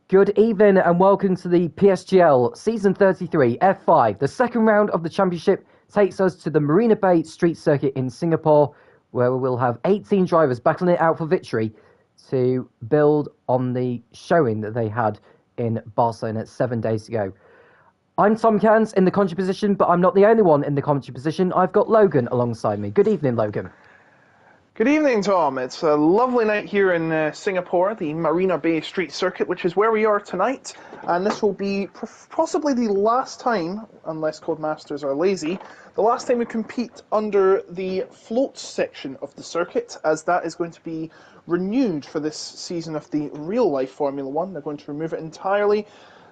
Good evening and welcome to the PSGL Season 33 F5. The second round of the championship takes us to the Marina Bay Street Circuit in Singapore, where we will have 18 drivers battling it out for victory to build on the showing that they had in Barcelona 7 days ago. I'm Tom Cairns in the commentary position, but I'm not the only one in the commentary position. I've got Logan alongside me. Good evening, Logan. Good evening, Tom. It's a lovely night here in Singapore, the Marina Bay Street Circuit, which is where we are tonight. And this will be possibly the last time, unless Codemasters are lazy, the last time we compete under the floats section of the circuit, as that is going to be renewed for this season of the real-life Formula One. They're going to remove it entirely,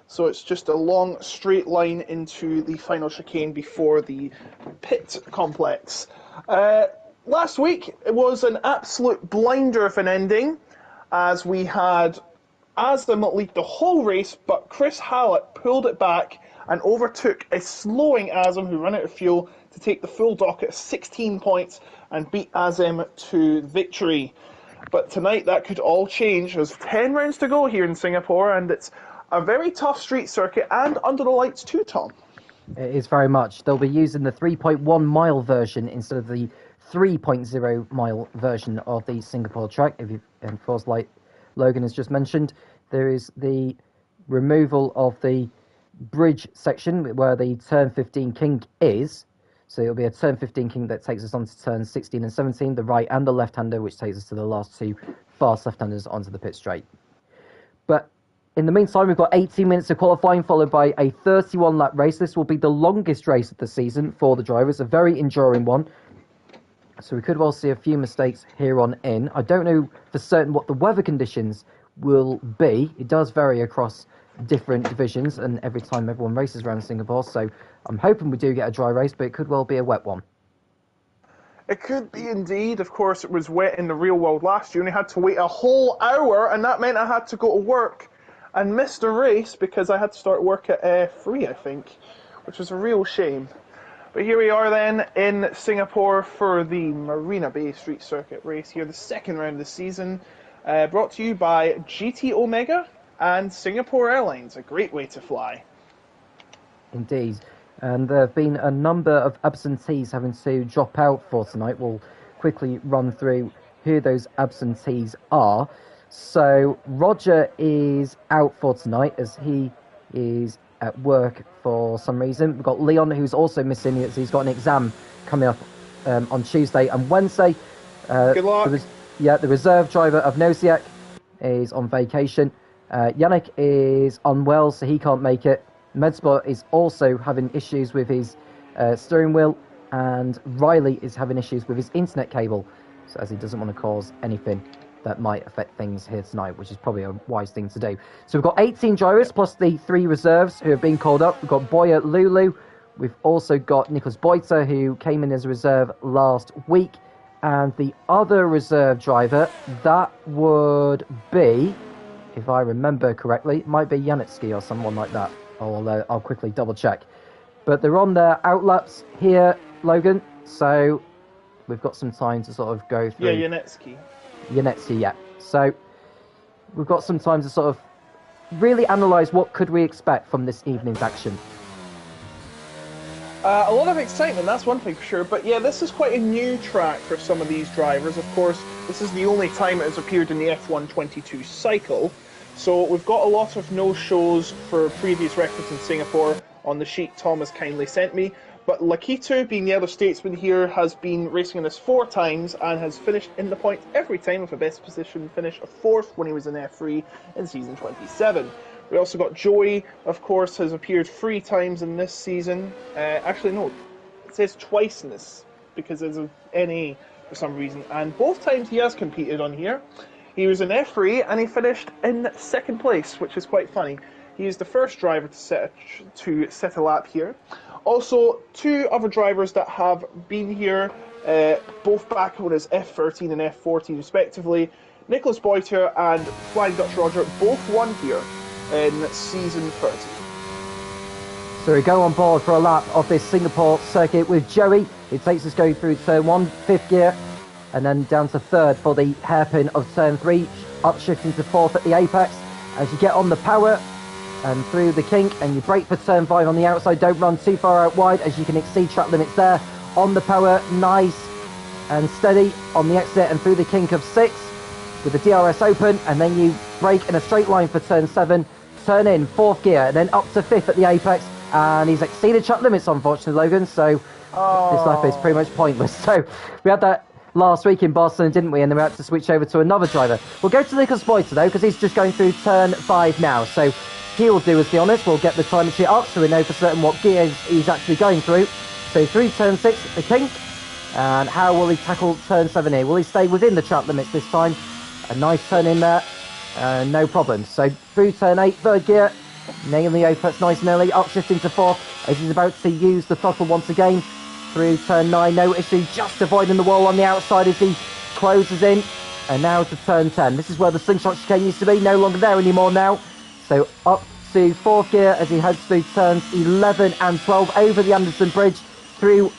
so it's just a long straight line into the final chicane before the pit complex. Last week, it was an absolute blinder of an ending, as we had Aslam lead the whole race, but Chris Hallett pulled it back and overtook a slowing Aslam who ran out of fuel to take the full docket of 16 points and beat Aslam to victory. But tonight that could all change. There's 10 rounds to go here in Singapore, and it's a very tough street circuit and under the lights too, Tom. It is very much. They'll be using the 3.1 mile version instead of the 3.0 mile version of the Singapore track. And of course, like Logan has just mentioned, there is the removal of the bridge section where the turn 15 kink is. So it'll be a turn 15 kink that takes us on to turn 16 and 17, the right and the left-hander, which takes us to the last two fast left-handers onto the pit straight. But in the meantime, we've got 18 minutes of qualifying, followed by a 31-lap race. This will be the longest race of the season for the drivers, a very enduring one. So we could well see a few mistakes here on in. I don't know for certain what the weather conditions will be. It does vary across different divisions and every time everyone races around Singapore. So I'm hoping we do get a dry race, but it could well be a wet one. It could be indeed. Of course, it was wet in the real world last year, and I had to wait a whole hour, and that meant I had to go to work and miss the race because I had to start work at 3, I think, which was a real shame. But here we are then in Singapore for the Marina Bay Street Circuit race here, the second round of the season, brought to you by GT Omega and Singapore Airlines, a great way to fly. Indeed. And there have been a number of absentees having to drop out for tonight. We'll quickly run through who those absentees are. So Roger is out for tonight as he is at work for some reason. We've got Leon, who's also missing. He's got an exam coming up on Tuesday and Wednesday. Good luck. The reserve driver of Nosiak is on vacation. Yannick is unwell, so he can't make it. Medsport is also having issues with his steering wheel, and Riley is having issues with his internet cable, so as he doesn't want to cause anything that might affect things here tonight, which is probably a wise thing to do. So we've got 18 drivers plus the 3 reserves who have been called up. We've got Boya Lulu. We've also got Nicholas Boiter, who came in as a reserve last week. And the other reserve driver, that would be, if I remember correctly, it might be Janitsky or someone like that. I'll quickly double check. But they're on their outlaps here, Logan. So we've got some time to sort of go through. Yeah, Yanetsky, yeah. So we've got some time to sort of really analyse what could we expect from this evening's action. A lot of excitement, that's one thing for sure. But yeah, this is quite a new track for some of these drivers. Of course, this is the only time it has appeared in the F1 22 cycle. So we've got a lot of no-shows for previous records in Singapore on the sheet Tom has kindly sent me. But Lakitu, being the other statesman here, has been racing in this 4 times and has finished in the point every time with a best position finish of 4th when he was in F3 in season 27. We also got Joey, of course, has appeared 3 times in this season. Actually, no, it says twice in this because there's a NA for some reason. And both times he has competed on here. He was in F3 and he finished in 2nd place, which is quite funny. He is the first driver to set a lap here. Also, 2 other drivers that have been here, both back on as F13 and F14 respectively. Nicholas Boiter and Flying Dutch Roger both won here in season 30. So we go on board for a lap of this Singapore circuit with Joey. It takes us going through turn 1, 5th gear, and then down to 3rd for the hairpin of turn 3, up shifting to 4th at the apex, as you get on the power and through the kink, and you brake for turn 5 on the outside. Don't run too far out wide, as you can exceed track limits there. On the power, nice and steady on the exit and through the kink of 6 with the DRS open, and then you brake in a straight line for turn 7, turn in 4th gear, and then up to 5th at the apex, and he's exceeded track limits, unfortunately, Logan, so this lap is pretty much pointless. So we had that last week in Barcelona, didn't we? And then we had to switch over to another driver. We'll go to Nicholas Boyter, though, because he's just going through turn 5 now, so he will do us the honours. We'll get the time sheet up so we know for certain what gears he's actually going through. So through turn 6, the kink. And how will he tackle turn 7 here? Will he stay within the track limits this time? A nice turn in there. No problem. So through turn 8, 3rd gear. Nailing the apex nice and early. Upshift into 4th as he's about to use the throttle once again. Through turn 9, no issue. Just avoiding the wall on the outside as he closes in. And now to turn 10. This is where the slingshot chicane used to be. No longer there anymore now. So up to 4th gear as he heads through turns 11 and 12 over the Anderson Bridge through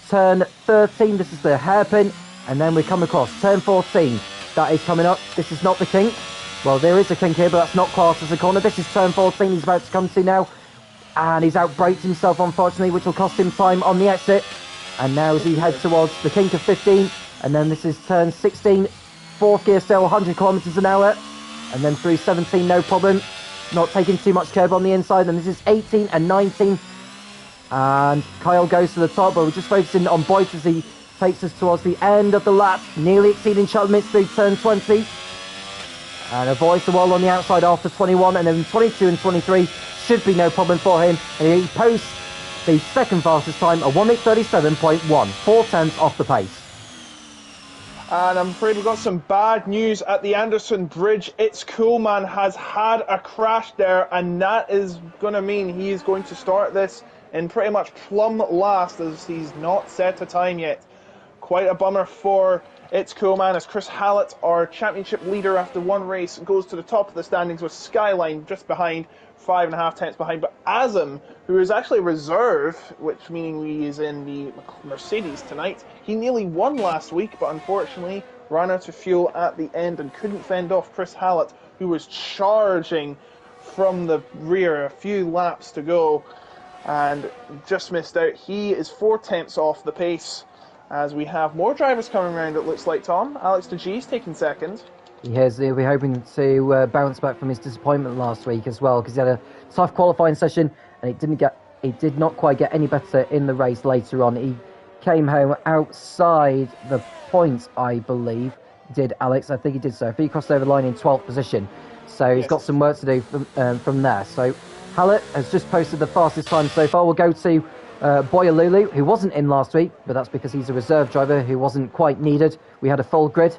turn 13. This is the hairpin, and then we come across turn 14. That is coming up. This is not the kink. Well, there is a kink here, but that's not classed as a corner. This is turn 14 he's about to come to now, and he's outbraked himself, unfortunately, which will cost him time on the exit. And now as he heads towards the kink of 15, and then this is turn 16, 4th gear still 100 kilometers an hour, and then through 17, no problem. Not taking too much curb on the inside, and this is 18 and 19. And Kyle goes to the top, but we're just focusing on Boyt as he takes us towards the end of the lap, nearly exceeding track limits through turn 20. And avoids the wall on the outside after 21, and then 22 and 23 should be no problem for him. And he posts the second fastest time, a 1:37.1, 4/10 off the pace. And I'm afraid we've got some bad news at the Anderson Bridge. It's Coolman has had a crash there, and that is going to mean he is going to start this in pretty much plumb last, as he's not set a time yet. Quite a bummer for It's Coolman, as Chris Hallett, our championship leader after one race, goes to the top of the standings with Skyline just behind, 5.5 tenths behind. But Azam, who is actually reserve, which meaning he is in the Mercedes tonight, he nearly won last week, but unfortunately ran out of fuel at the end and couldn't fend off Chris Hallett, who was charging from the rear, a few laps to go, and just missed out. He is 4 tenths off the pace, as we have more drivers coming around, it looks like, Tom. Alex de G's taking second. He'll be hoping to bounce back from his disappointment last week as well, because he had a tough qualifying session and it did not quite get any better in the race later on. He came home outside the points, I believe, did Alex. I think he did so. I think he crossed over the line in 12th position. So he's got some work to do from there. So Hallett has just posted the fastest time so far. We'll go to Boyalulu, who wasn't in last week, but that's because he's a reserve driver who wasn't quite needed. We had a full grid,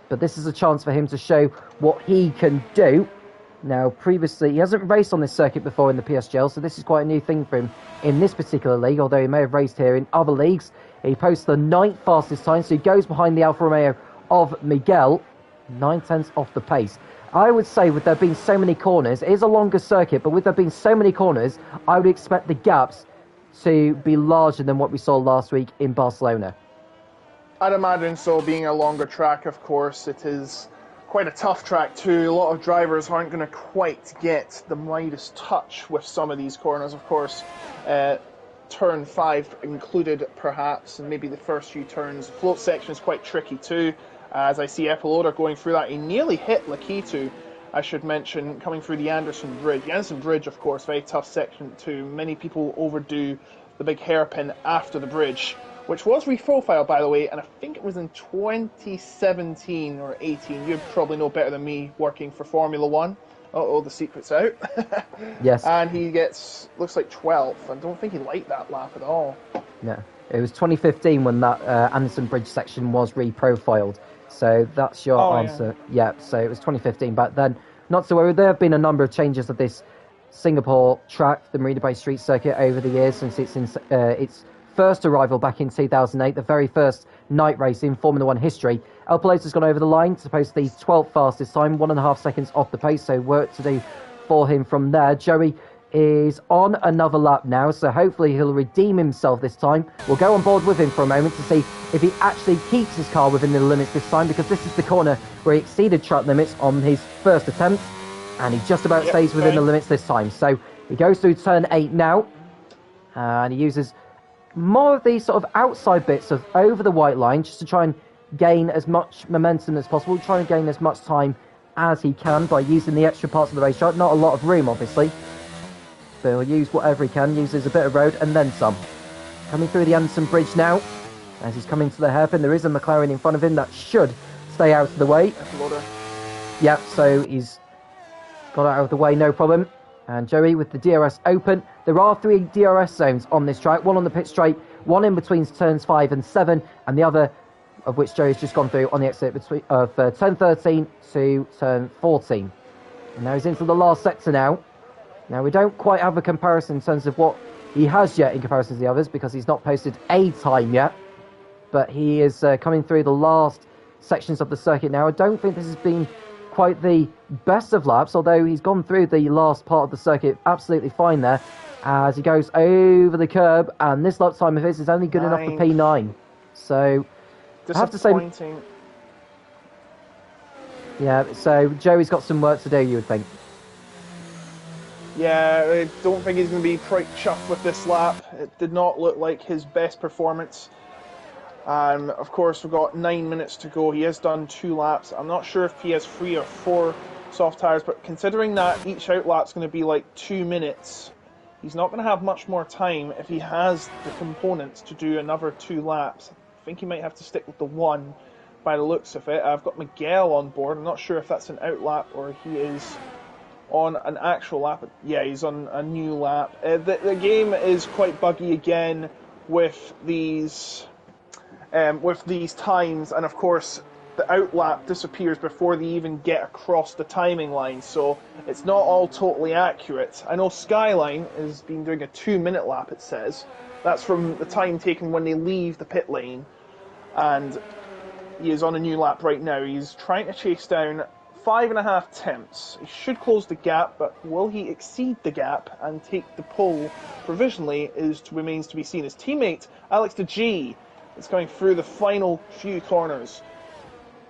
but this is a chance for him to show what he can do. Now, previously, he hasn't raced on this circuit before in the PSGL, so this is quite a new thing for him in this particular league, although he may have raced here in other leagues. He posts the 9th fastest time, so he goes behind the Alfa Romeo of Miguel, 9 tenths off the pace. I would say, with there being so many corners, it is a longer circuit, but with there being so many corners, I would expect the gaps to be larger than what we saw last week in Barcelona. I'd imagine so, being a longer track, of course. It is quite a tough track too. A lot of drivers aren't going to quite get the lightest touch with some of these corners, of course. Turn 5 included, perhaps, and maybe the first few turns. Float section is quite tricky too. As I see Epiloda going through that, he nearly hit Lakitu, I should mention, coming through the Anderson Bridge. The Anderson Bridge, of course, very tough section too. Many people overdo the big hairpin after the bridge, which was reprofiled, by the way, and I think it was in 2017 or 18. You probably know better than me, working for Formula One. Uh-oh, the secret's out. Yes. And he gets, looks like 12th. I don't think he liked that lap at all. No. It was 2015 when that Anderson Bridge section was reprofiled. So that's your answer. Yeah, so it was 2015. But then, not to worry, there have been a number of changes of this Singapore track, the Marina Bay Street Circuit, over the years since its first arrival back in 2008, the very first night race in Formula One history. El Piloto's gone over the line to post the 12th fastest time, 1.5 seconds off the pace, so work to do for him from there. Joey is on another lap now, so hopefully he'll redeem himself this time. We'll go on board with him for a moment to see if he actually keeps his car within the limits this time, because this is the corner where he exceeded track limits on his first attempt. And he just about Yep, stays within the fine. limits this time. So he goes through turn 8 now. And he uses more of these sort of outside bits of over the white line just to try and gain as much momentum as possible, trying to gain as much time as he can by using the extra parts of the racetrack. Not a lot of room, obviously, but he'll use whatever he can, uses a bit of road and then some. Coming through the Anderson Bridge now, as he's coming to the hairpin, there is a McLaren in front of him that should stay out of the way. Yep, so he's got out of the way, no problem. And Joey with the DRS open. There are 3 DRS zones on this track, one on the pit straight, one in between turns 5 and 7, and the other of which Joey's just gone through on the exit of turn 13 to turn 14. And now he's into the last sector now. Now we don't quite have a comparison in terms of what he has yet in comparison to the others because he's not posted a time yet. But he is coming through the last sections of the circuit now. I don't think this has been quite the best of laps, although he's gone through the last part of the circuit absolutely fine there as he goes over the curb, and this lap time of his is only good enough for P9. So I have to say, yeah, so Joey's got some work to do, you would think. Yeah, I don't think he's going to be quite chuffed with this lap. It did not look like his best performance. And of course, we've got 9 minutes to go. He has done 2 laps. I'm not sure if he has 3 or 4 soft tyres, but considering that each outlap's going to be like 2 minutes, he's not going to have much more time if he has the components to do another 2 laps. I think he might have to stick with the 1 by the looks of it. I've got Miguel on board. I'm not sure if that's an outlap or he is on an actual lap. Yeah, he's on a new lap. The game is quite buggy again with these times, and of course the outlap disappears before they even get across the timing line, so it's not all totally accurate. I know Skyline has been doing a 2-minute lap, it says. That's from the time taken when they leave the pit lane, and he is on a new lap right now. He's trying to chase down 5.5 tenths. He should close the gap, but will he exceed the gap and take the pole provisionally remains to be seen. His teammate Alex de G is going through the final few corners.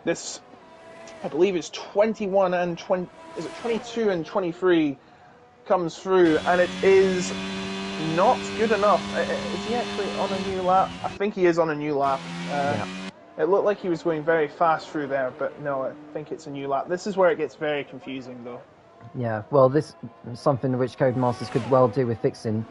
This, I believe, is 21 and 20. Is it 22 and 23? Comes through, and it is not good enough. Is he actually on a new lap? I think he is on a new lap. Yeah. It looked like he was going very fast through there, but no, I think it's a new lap. This is where it gets very confusing, though. Yeah, well, this is something which Codemasters could well do with fixing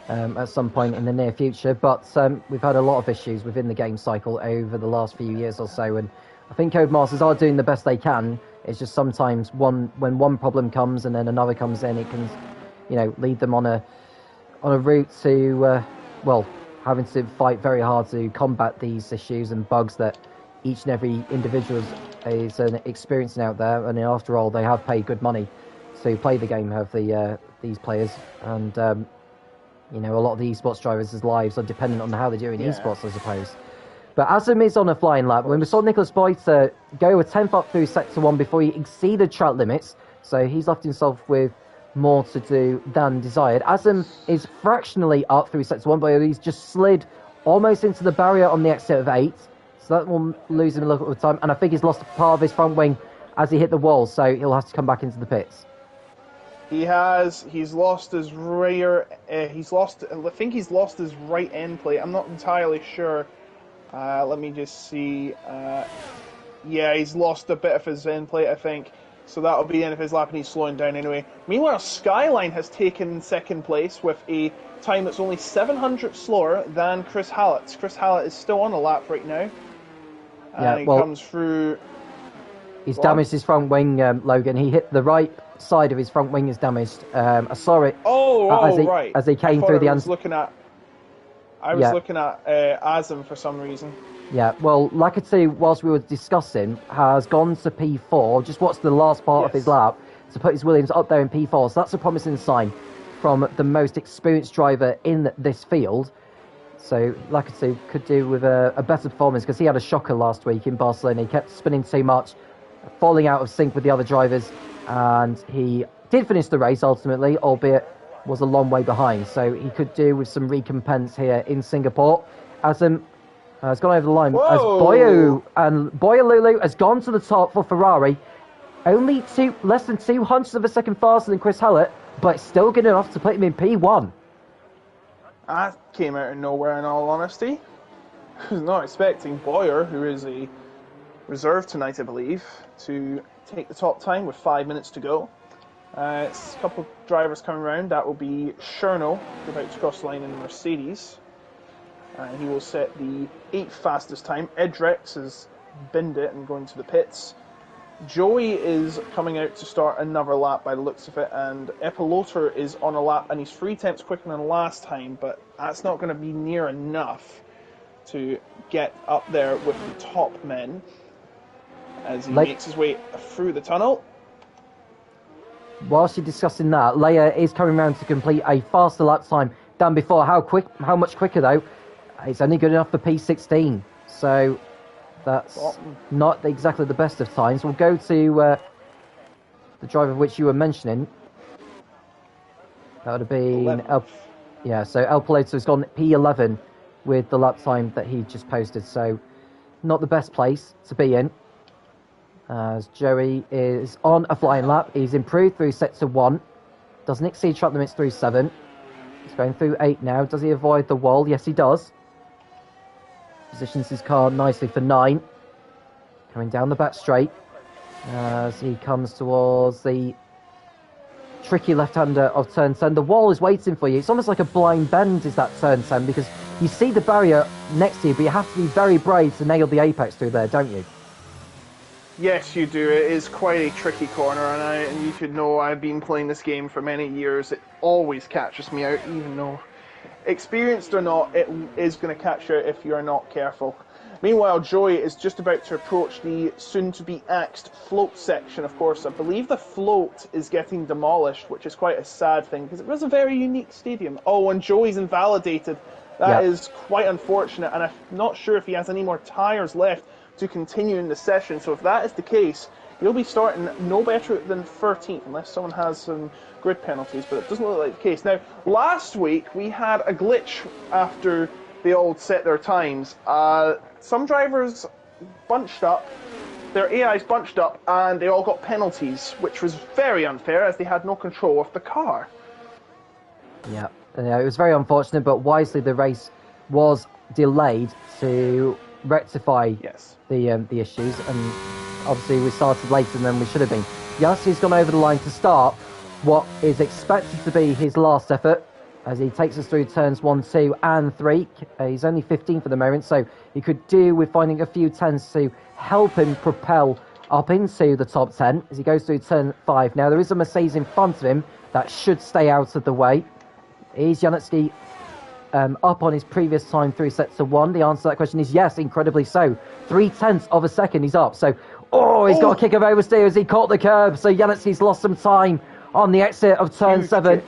at some point in the near future, but we've had a lot of issues within the game cycle over the last few years or so, and I think Codemasters are doing the best they can. It's just sometimes when one problem comes and then another comes in, it can, lead them on a route to having to fight very hard to combat these issues and bugs that each and every individual is experiencing out there. And after all, they have paid good money to play the game, have these players, and a lot of the esports drivers' lives are dependent on how they do in esports, I suppose. But Azam is on a flying lap. When we saw Nicholas Boyd go a 10th up through Sector 1 before he exceeded track limits, so he's left himself with more to do than desired. Azam is fractionally up through Sector 1, but he's just slid almost into the barrier on the exit of 8, so that will lose him a little bit of time, and I think he's lost part of his front wing as he hit the wall, so he'll have to come back into the pits. He's lost his rear, I think he's lost his right end plate. I'm not entirely sure. Let me just see. Yeah, he's lost a bit of his end plate, I think. So that'll be the end of his lap, and he's slowing down anyway. Meanwhile, Skyline has taken second place with a time that's only 700 slower than Chris Hallett's. Chris Hallett is still on a lap right now. And he comes through. He's damaged his front wing, Logan. He hit the right side of his front wing is damaged. I saw it. Right. As he came through the. I was looking at Azam for some reason. Yeah, well, Lakatu, whilst we were discussing, has gone to P4, just watched the last part of his lap, to put his Williams up there in P4, so that's a promising sign from the most experienced driver in this field. So Lakatu could do with a better performance, because he had a shocker last week in Barcelona. He kept spinning too much, falling out of sync with the other drivers, and he did finish the race ultimately, albeit was a long way behind, so he could do with some recompense here in Singapore. Azam has gone over the line. As Boyolulu has gone to the top for Ferrari. Only less than 200 of a second faster than Chris Hallett, but still good enough to put him in P1. That came out of nowhere, in all honesty. I was not expecting Boyer, who is a reserve tonight, I believe, to take the top time with 5 minutes to go. It's a couple of drivers coming around. That will be Cherno, about to cross the line in the Mercedes. He will set the 8th fastest time. Edrex has binned it and going to the pits. Joey is coming out to start another lap by the looks of it, and Epiloter is on a lap, and he's 3/10 quicker than last time, but that's not going to be near enough to get up there with the top men as he makes his way through the tunnel. Whilst you're discussing that, Leia is coming around to complete a faster lap time than before. How much quicker though? It's only good enough for P16, so that's not exactly the best of times. We'll go to the driver which you were mentioning. That would have been so El Piloto has gone P11 with the lap time that he just posted, so not the best place to be in. As Joey is on a flying lap, he's improved through sector 1, doesn't exceed track limits through 7. He's going through 8 now. Does he avoid the wall? Yes, he does. Positions his car nicely for 9. Coming down the back straight as he comes towards the tricky left-hander of turn 10. The wall is waiting for you. It's almost like a blind bend is that turn 10, because you see the barrier next to you, but you have to be very brave to nail the apex through there, don't you? Yes, you do. It is quite a tricky corner, and you should know I've been playing this game for many years. It always catches me out, even though experienced or not, it is going to catch you out if you're not careful. Meanwhile, Joey is just about to approach the soon-to-be axed float section. Of course, I believe the float is getting demolished, which is quite a sad thing, because it was a very unique stadium. Oh, and Joey's invalidated. That is quite unfortunate, and I'm not sure if he has any more tyres left to continue in the session. So if that is the case, he'll be starting no better than 13th, unless someone has some grid penalties, but it doesn't look like the case. Now, last week we had a glitch after they all set their times. Some drivers bunched up, their AIs bunched up, and they all got penalties, which was very unfair as they had no control of the car. Yeah, it was very unfortunate, but wisely the race was delayed to rectify the issues, and obviously we started later than we should have been. Yassi's gone over the line to start what is expected to be his last effort as he takes us through turns 1, 2 and 3. He's only 15 for the moment, so he could do with finding a few tens to help him propel up into the top 10 as he goes through turn 5. Now there is a Mercedes in front of him that should stay out of the way. Is Janetsky up on his previous time through sector 1? The answer to that question is yes, incredibly so. 0.3 of a second he's up. So, he's got a kick of oversteer as he caught the curb. So Janetsky's lost some time on the exit of turn 7.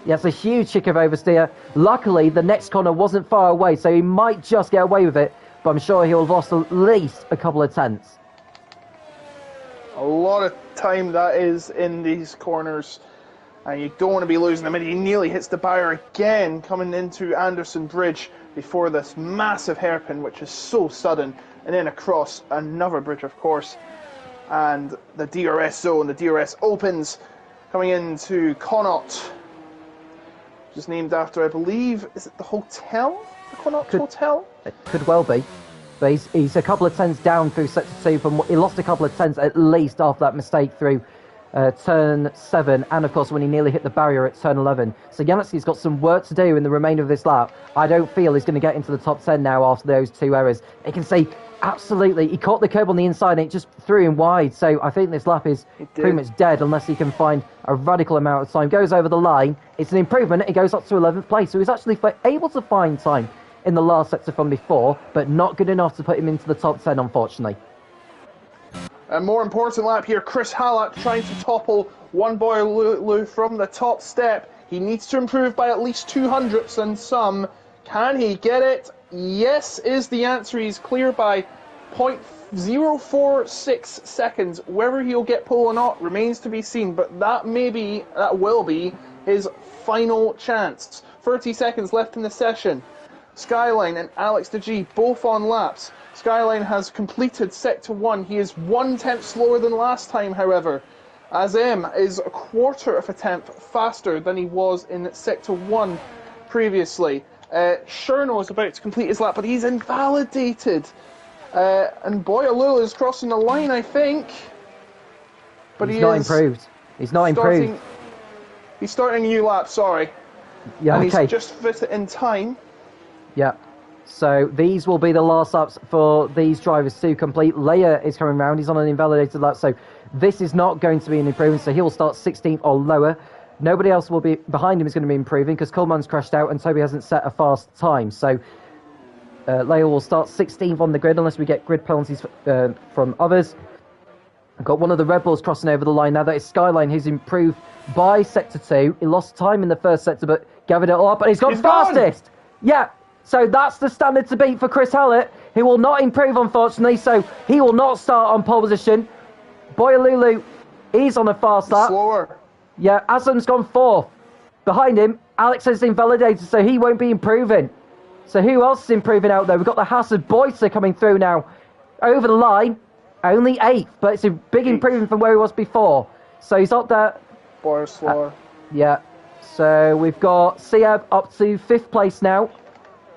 Yes, a huge kick of oversteer. Luckily, the next corner wasn't far away, so he might just get away with it. But I'm sure he'll have lost at least a couple of tenths. A lot of time that is in these corners. And you don't want to be losing them. And he nearly hits the barrier again, coming into Anderson Bridge before this massive hairpin, which is so sudden. And then across another bridge, of course. And the DRS zone, the DRS opens, coming into Connaught, which is named after, I believe, is it the hotel? The Connaught Hotel? It could well be. But he's a couple of tenths down through sector 2. He lost a couple of tenths at least after that mistake through turn 7, and of course when he nearly hit the barrier at turn 11. So Janetsky's got some work to do in the remainder of this lap. I don't feel he's going to get into the top 10 now after those 2 errors. You can see, absolutely, he caught the curb on the inside and it just threw him wide. So I think this lap is pretty much dead unless he can find a radical amount of time. Goes over the line. It's an improvement. He goes up to 11th place. So he's actually able to find time in the last sector from before, but not good enough to put him into the top 10, unfortunately. A more important lap here, Chris Hallett trying to topple one boy Lou from the top step. He needs to improve by at least 200ths and some. Can he get it? Yes is the answer. He's clear by 0.046 seconds. Whether he'll get pole or not remains to be seen, but that will be his final chance. 30 seconds left in the session. Skyline and Alex de G both on laps. Skyline has completed Sector 1. He is 1/10 slower than last time, however. Azem is a quarter of a tenth faster than he was in Sector 1 previously. Cherno is about to complete his lap, but he's invalidated. And Boyalul is crossing the line, I think. But he's not improved. He's not improved. He's starting a new lap, sorry. Yeah, and okay. He's just fit it in time. Yeah. So these will be the last laps for these drivers to complete. Leia is coming round. He's on an invalidated lap. So this is not going to be an improvement. So he will start 16th or lower. Nobody else will be behind him is going to be improving because Coleman's crashed out and Toby hasn't set a fast time. So Leia will start 16th on the grid unless we get grid penalties from others. I've got one of the Red Bulls crossing over the line now. That is Skyline, who's improved by Sector 2. He lost time in the first sector, but gathered it all up, and he's gone fastest! Yeah, so that's the standard to beat for Chris Hallett, who will not improve, unfortunately, so he will not start on pole position. Boyalulu is on a fast lap. Slower. Yeah, Aslam's gone 4th. Behind him, Alex is invalidated, so he won't be improving. So who else is improving out there? We've got the Hassad Boycer coming through now. Over the line. Only 8th, but it's a big improvement from where he was before. So he's up there. Boyer's slower. Yeah. So we've got Siab up to 5th place now.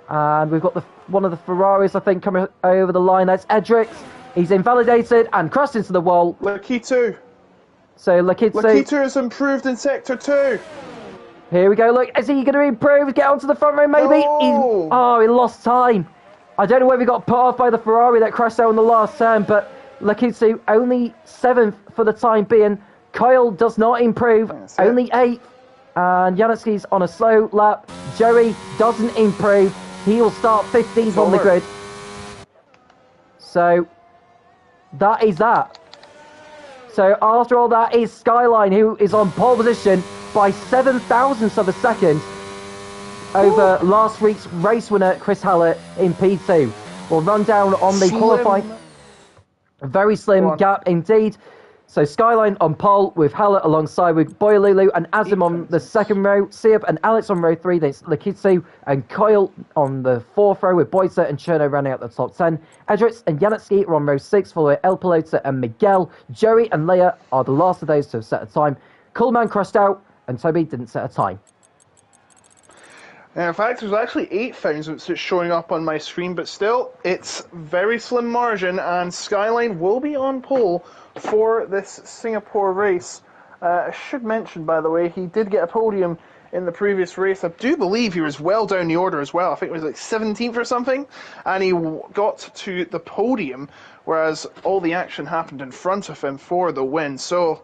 And we've got one of the Ferraris, I think, coming over the line. That's Edrix. He's invalidated and crossed into the wall. Lakitu. So Lakitu has improved in Sector 2. Here we go. Look, is he going to improve? Get onto the front row, maybe? No. He lost time. I don't know whether he got put off by the Ferrari that crashed out on the last turn, but Lakitsu only 7th for the time being. Kyle does not improve, only 8th. And Janetsky's on a slow lap. Joey doesn't improve. He will start 15th on the grid. So that is that. So after all that is Skyline, who is on pole position by 7 thousandths of a second over last week's race winner Chris Hallett in P2. We'll run down on the qualifying. A very slim gap indeed. So Skyline on pole with Hallett alongside with Boyalulu and Azim on the second row. Siab and Alex on row 3. There's Lakitsu and Kyle on the 4th row with Boycer and Cherno rounding out the top 10. Edritz and Janetsky are on row 6, followed by El Pelota and Miguel. Joey and Leia are the last of those to have set a time. Coolman crossed out and Toby didn't set a time. In fact, there's actually 8 thousandths that's showing up on my screen, but still, it's very slim margin, and Skyline will be on pole for this Singapore race. I should mention, by the way, he did get a podium in the previous race. I do believe he was well down the order as well. I think it was like 17th or something, and he got to the podium, whereas all the action happened in front of him for the win. So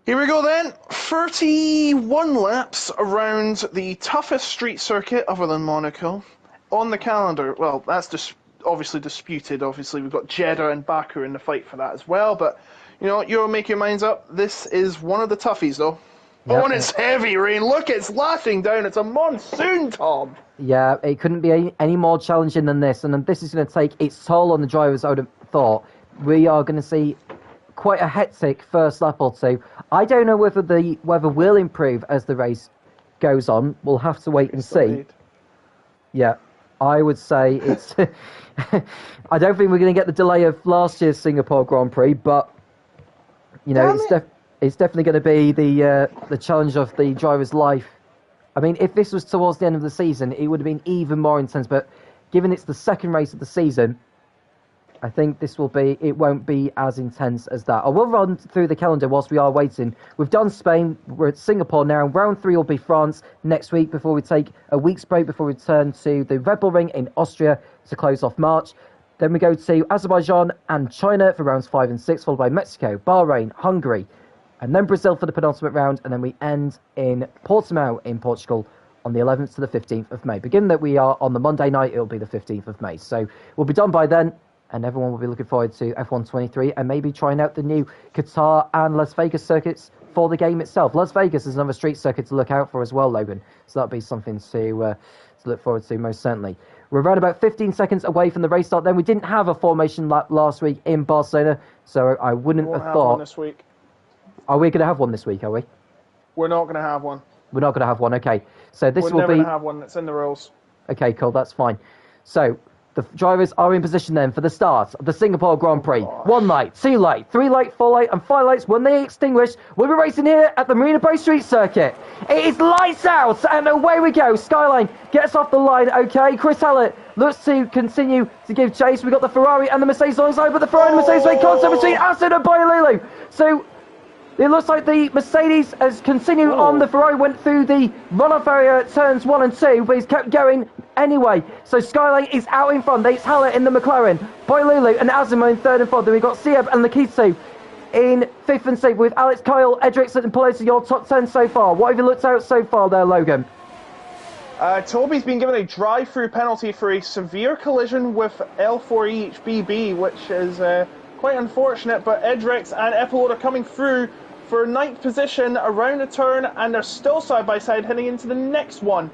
here we go then, 31 laps around the toughest street circuit other than Monaco on the calendar. Well, that's just obviously disputed. Obviously, we've got Jeddah and Baku in the fight for that as well. But, you know, you'll make your minds up. This is one of the toughies, though. Yep. Oh, and it's heavy rain. Look, it's lashing down. It's a monsoon, Tom. Yeah, it couldn't be any more challenging than this. And this is going to take its toll on the drivers, I would have thought. We are going to see quite a hectic first lap or two. I don't know whether the weather will improve as the race goes on. We'll have to wait and see. Yeah, I would say it's... I don't think we're going to get the delay of last year's Singapore Grand Prix, but, you know, it's definitely going to be the challenge of the driver's life. I mean, if this was towards the end of the season, it would have been even more intense, but given it's the second race of the season, I think it won't be as intense as that. I will run through the calendar whilst we are waiting. We've done Spain, we're at Singapore now. Round 3 will be France next week before we take a week's break before we return to the Red Bull Ring in Austria to close off March. Then we go to Azerbaijan and China for rounds 5 and 6, followed by Mexico, Bahrain, Hungary, and then Brazil for the penultimate round. And then we end in Portimao in Portugal on the 11th to the 15th of May. Beginning that we are on the Monday night, it'll be the 15th of May. So we'll be done by then. And everyone will be looking forward to F1 23 and maybe trying out the new Qatar and Las Vegas circuits for the game itself. Las Vegas is another street circuit to look out for as well, Logan. So that'll be something to look forward to, most certainly. We're around about 15 seconds away from the race start. Then we didn't have a formation lap last week in Barcelona, so I wouldn't have thought... One this week. Are we going to have one this week, are we? We're not going to have one. We're not going to have one, okay. So this will be... We're never going to have one. It's in the rules. Okay, cool, that's fine. So, the drivers are in position then for the start of the Singapore Grand Prix. 1 light, 2 light, 3 light, 4 light, and 5 lights. When they extinguish, we'll be racing here at the Marina Bay Street Circuit. It is lights out, and away we go. Skyline gets off the line, okay. Chris Hallett looks to continue to give chase. We've got the Ferrari and the Mercedes alongside, but the Ferrari and the Mercedes make contact between Aston and Boyolulu. So, it looks like the Mercedes has continued on. The Ferrari went through the runoff area at turns 1 and 2, but he's kept going anyway. So Skyline is out in front. It's Hallett in the McLaren, Boylulu and Azimo in 3rd and 4th. Then we've got Sieb and Lakitu in 5th and 6th with Alex, Kyle, Edrickson and Pelosi, your top 10 so far. What have you looked at so far there, Logan? Toby's been given a drive-through penalty for a severe collision with L4EHBB, which is quite unfortunate, but Edrix and Epilot are coming through for 9th position around the turn, and they're still side by side heading into the next one.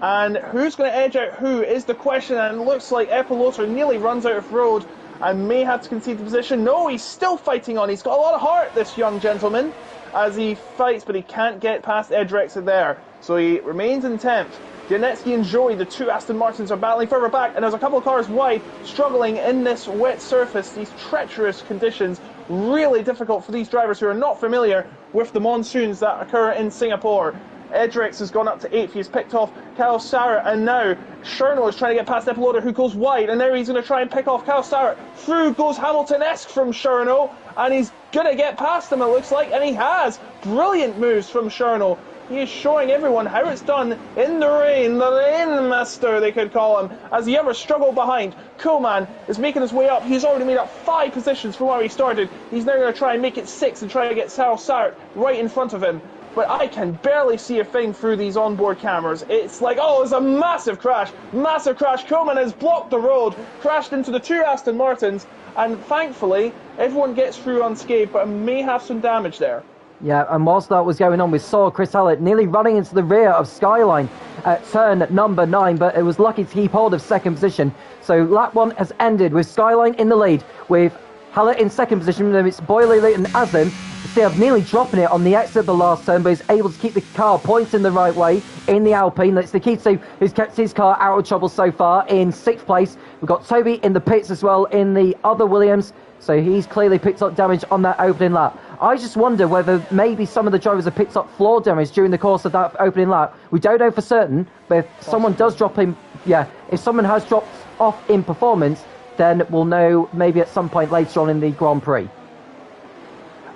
And who's going to edge out who is the question, and it looks like Epilot nearly runs out of road and may have to concede the position. No, he's still fighting on. He's got a lot of heart, this young gentleman, as he fights, but he can't get past Edrix there. So he remains in 10th. Janetsky and Joey, the 2 Aston Martins, are battling further back, and there's a couple of cars wide, struggling in this wet surface, these treacherous conditions. Really difficult for these drivers who are not familiar with the monsoons that occur in Singapore. Edrix has gone up to 8th. He's picked off Kyle Sarrett, and now Cherno is trying to get past Epilota, who goes wide, and now he's going to try and pick off Kyle Sarrett. Through goes Hamilton-esque from Cherno, and he's going to get past him, it looks like, and he has. Brilliant moves from Cherno. He is showing everyone how it's done in the rain, the rain master they could call him, as the others struggle behind. Coolman is making his way up. He's already made up 5 positions from where he started. He's now going to try and make it 6 and try to get Sarah Sartre right in front of him. But I can barely see a thing through these onboard cameras. It's like, oh, it's a massive crash. Massive crash. Coolman has blocked the road, crashed into the 2 Aston Martins, and thankfully, everyone gets through unscathed, but may have some damage there. Yeah, and whilst that was going on, we saw Chris Hallett nearly running into the rear of Skyline at turn number 9, but it was lucky to keep hold of 2nd position. So lap 1 has ended with Skyline in the lead, with Hallett in 2nd position. Then it's Boylulu and Azim. Sieb nearly dropping it on the exit of the last turn, but he's able to keep the car pointing the right way in the Alpine. That's Nikita, who's kept his car out of trouble so far in 6th place. We've got Toby in the pits as well in the other Williams, so he's clearly picked up damage on that opening lap. I just wonder whether maybe some of the drivers have picked up floor damage during the course of that opening lap. We don't know for certain, but if someone does drop in, if someone has dropped off in performance, then we'll know maybe at some point later on in the Grand Prix.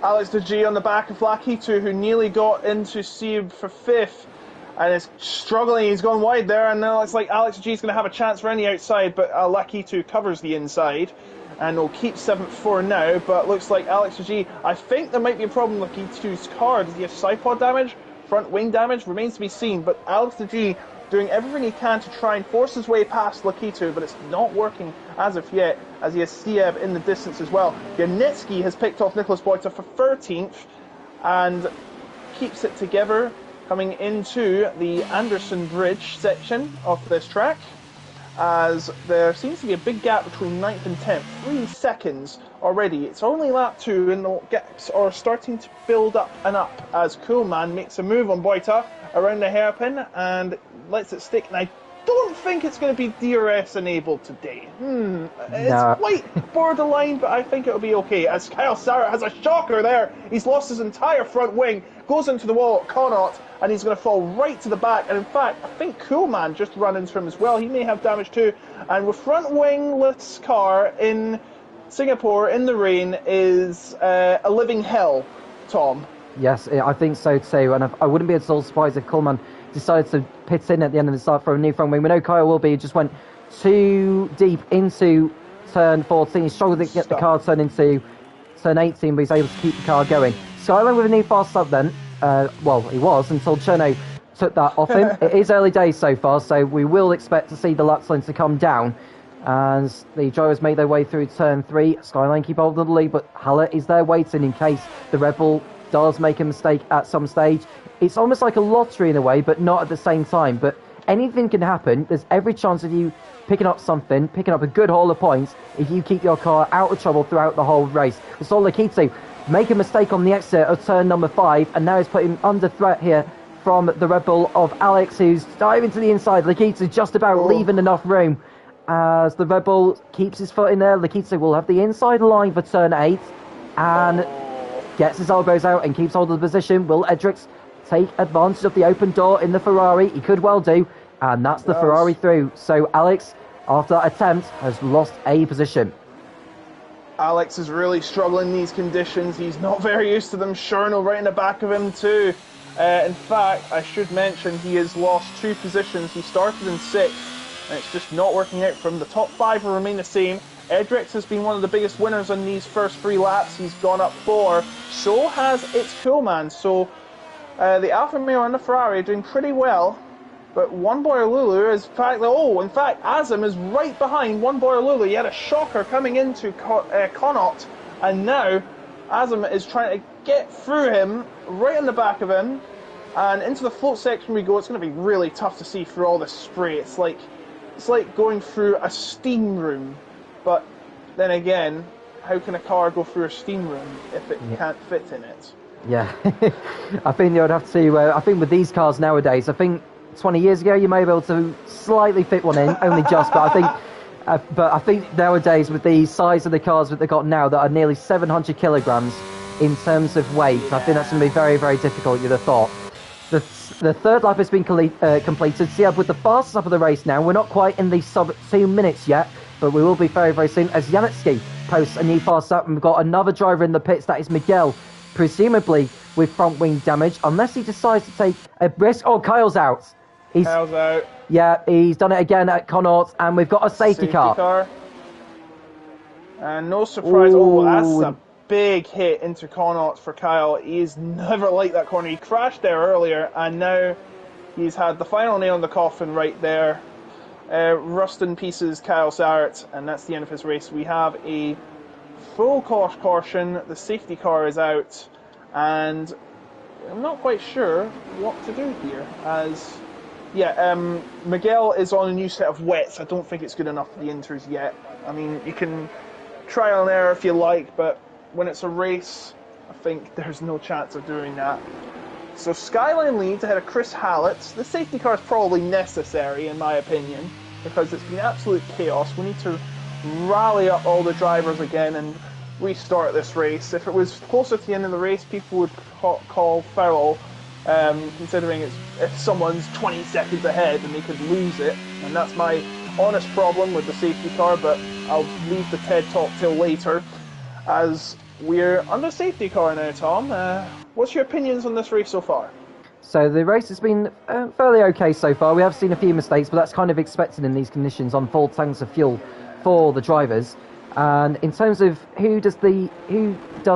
Alex de G on the back of Lakitu, who nearly got into Sieb for 5th and is struggling. He's gone wide there, and now it's like Alex de G is going to have a chance for any outside, but Lakitu covers the inside and will keep 7th for now. But looks like Alex de G, I think there might be a problem with Lakitu's car. Does he have side pod damage? Front wing damage? Remains to be seen, but Alex de G doing everything he can to try and force his way past Lakitu, but it's not working as of yet, as he has Sieb in the distance as well. Janetsky has picked off Nicholas Boyta for 13th and keeps it together coming into the Anderson Bridge section of this track, as there seems to be a big gap between 9th and 10th. 3 seconds already. It's only lap 2 and the gaps are starting to build up and up as Coolman makes a move on Boyta around the hairpin and lets it stick. And I don't think it's going to be DRS enabled today. It's quite borderline, but I think it'll be okay. As Kyle Sarrett has a shocker there. He's lost his entire front wing, goes into the wall at Connaught, and he's going to fall right to the back. And in fact, I think Coolman just ran into him as well. He may have damage too. And with front wingless car in Singapore in the rain is a living hell, Tom. Yes, I think so too. And I wouldn't be at all surprised if Coolman decided to pit in at the end of the start for a new front wing. We know Kyle will be. He just went too deep into turn 14. He struggled to get the car turned into turn 18, but he's able to keep the car going. Skyline with a new fast lap then. Well, he was until Cherno took that off him. It is early days so far, so we will expect to see the lap times to come down as the drivers make their way through turn 3. Skyline keep hold of the lead, but Hallett is there waiting in case the Red Bull does make a mistake at some stage. It's almost like a lottery in a way, but not at the same time. But anything can happen. There's every chance of you picking up something, picking up a good haul of points, if you keep your car out of trouble throughout the whole race. We saw Lakitu make a mistake on the exit of turn number 5, and now he's put him under threat here from the Red Bull of Alex, who's diving to the inside. Lakita just about leaving enough room as the Red Bull keeps his foot in there. Lakita will have the inside line for turn 8 and gets his elbows out and keeps hold of the position. Will Edrix take advantage of the open door in the Ferrari? He could well do, and that's the Ferrari through. So Alex, after that attempt, has lost a position. Alex is really struggling in these conditions. He's not very used to them. Cherno right in the back of him too. In fact, I should mention he has lost 2 positions. He started in 6th, and it's just not working out for him. The top 5 will remain the same. Edrix has been one of the biggest winners on these first 3 laps. He's gone up 4. So has It's Cool Man. So the Alfa Romeo and the Ferrari are doing pretty well. But One Boy Lulu is in fact Azam is right behind One Boy Lulu. He had a shocker coming into Connaught, and now Azam is trying to get through him, right in the back of him, and into the float section we go. It's going to be really tough to see through all this spray. It's like going through a steam room. But then again, how can a car go through a steam room if it can't fit in it? Yeah, I think they would have to. I think with these cars nowadays, I think 20 years ago you may be able to slightly fit one in, only just. But I think nowadays with the size of the cars that they've got now that are nearly 700 kilograms in terms of weight, I think that's going to be very, very difficult. You'd have thought. The third lap has been completed. So yeah, with the fastest lap of the race now, we're not quite in the sub 2 minutes yet, but we will be very, very soon as Janetsky posts a new fast lap. And we've got another driver in the pits. That is Miguel, presumably with front wing damage, unless he decides to take a risk. Oh, Kyle's out. Kyle's out. Yeah, he's done it again at Connaught, and we've got a safety car. And no surprise. Oh, that's a big hit into Connaught for Kyle. He's never liked that corner. He crashed there earlier, and now he's had the final nail in the coffin right there. Rust in pieces, Kyle Sarrett, and that's the end of his race. We have a full caution. The safety car is out, and I'm not quite sure what to do here, as Miguel is on a new set of wets. I don't think it's good enough for the Inters yet. I mean, you can trial and error if you like, but when it's a race, I think there's no chance of doing that. So Skyline leads ahead of Chris Hallett. The safety car is probably necessary, in my opinion, because it's been absolute chaos. We need to rally up all the drivers again and restart this race. If it was closer to the end of the race, people would call foul, considering if someone's 20 seconds ahead and they could lose it. And that's my honest problem with the safety car, but I'll leave the TED talk till later, as we're under safety car now, Tom. What's your opinions on this race so far? So the race has been fairly okay so far. We have seen a few mistakes, but that's kind of expected in these conditions on full tanks of fuel for the drivers. And in terms of who does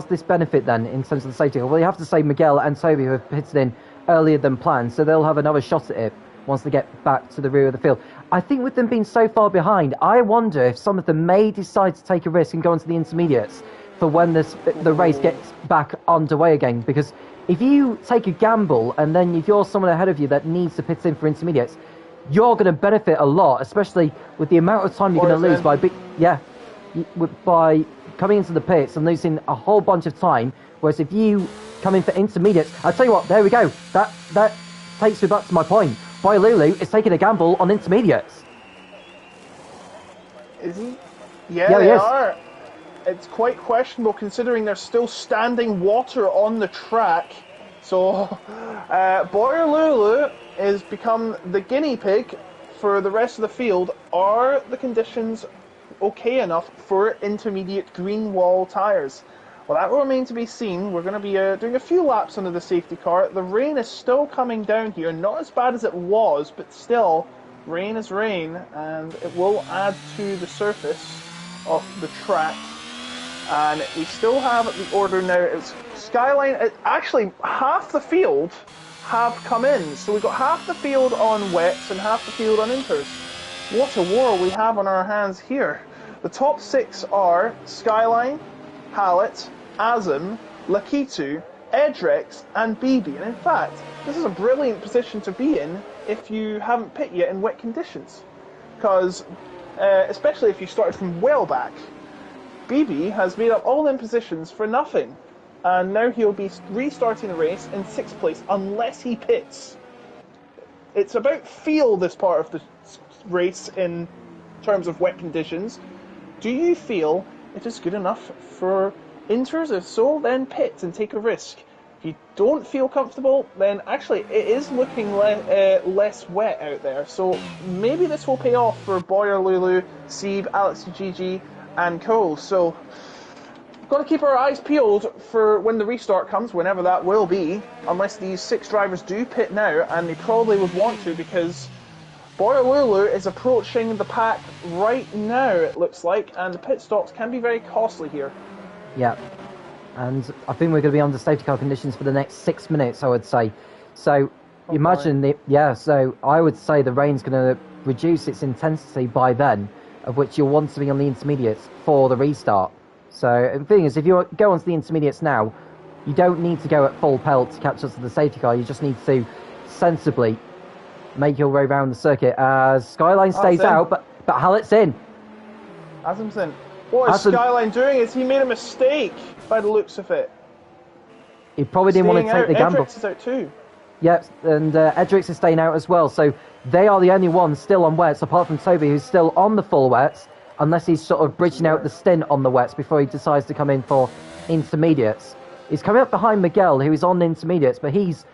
this benefit then in terms of the safety car? Well, you have to say Miguel and Toby, who have pitted in earlier than planned, so they'll have another shot at it once they get back to the rear of the field. I think with them being so far behind, I wonder if some of them may decide to take a risk and go into the intermediates for when the race gets back underway again. Because if you take a gamble and then if you're someone ahead of you that needs to pit in for intermediates, you're going to benefit a lot, especially with the amount of time you're going to lose by coming into the pits and losing a whole bunch of time. Whereas if you come in for intermediates, I'll tell you what, there we go. That takes me back to my point. Boy Lulu is taking a gamble on intermediates. Is he? Yeah, they are. It's quite questionable considering there's still standing water on the track. So, Boyer Lulu has become the guinea pig for the rest of the field. Are the conditions okay enough for intermediate green wall tyres? Well, that will remain to be seen. We're going to be doing a few laps under the safety car. The rain is still coming down here. Not as bad as it was, but still, rain is rain, and it will add to the surface of the track. And we still have the order now. It's Skyline. Actually, half the field have come in. So we've got half the field on wets and half the field on inters. What a war we have on our hands here. The top 6 are Skyline, Hallett, Azam, Lakitu, Edrex, and BB. And in fact, this is a brilliant position to be in if you haven't pit yet in wet conditions. Because, especially if you started from well back, BB has made up all them positions for nothing. And now he'll be restarting the race in 6th place unless he pits. it's about feel, this part of the race in terms of wet conditions. Do you feel it is good enough for Inters? If so, then pit and take a risk. If you don't feel comfortable, then actually it is looking less wet out there. So maybe this will pay off for Boyer, Lulu, Sieb, Alex Gigi, and Cole. So got to keep our eyes peeled for when the restart comes, whenever that will be, unless these 6 drivers do pit now, and they probably would want to, because Boyer Lulu is approaching the pack right now, it looks like, and the pit stops can be very costly here. Yeah, and I think we're going to be under safety car conditions for the next 6 minutes, I would say. So imagine so I would say the rain's going to reduce its intensity by then, of which you'll want to be on the intermediates for the restart. So the thing is, if you go onto the intermediates now, you don't need to go at full pelt to catch up to the safety car. You just need to sensibly make your way around the circuit as Skyline stays out, but Hallett's in. Asim's in. What is Skyline doing? Is he made a mistake by the looks of it? He probably didn't want to take the gamble. Edrix is out too. Yep, and Edrix is staying out as well. So they are the only ones still on wets, apart from Toby, who's still on the full wets, unless he's sort of bridging out the stint on the wets before he decides to come in for intermediates. He's coming up behind Miguel, who is on intermediates, but he's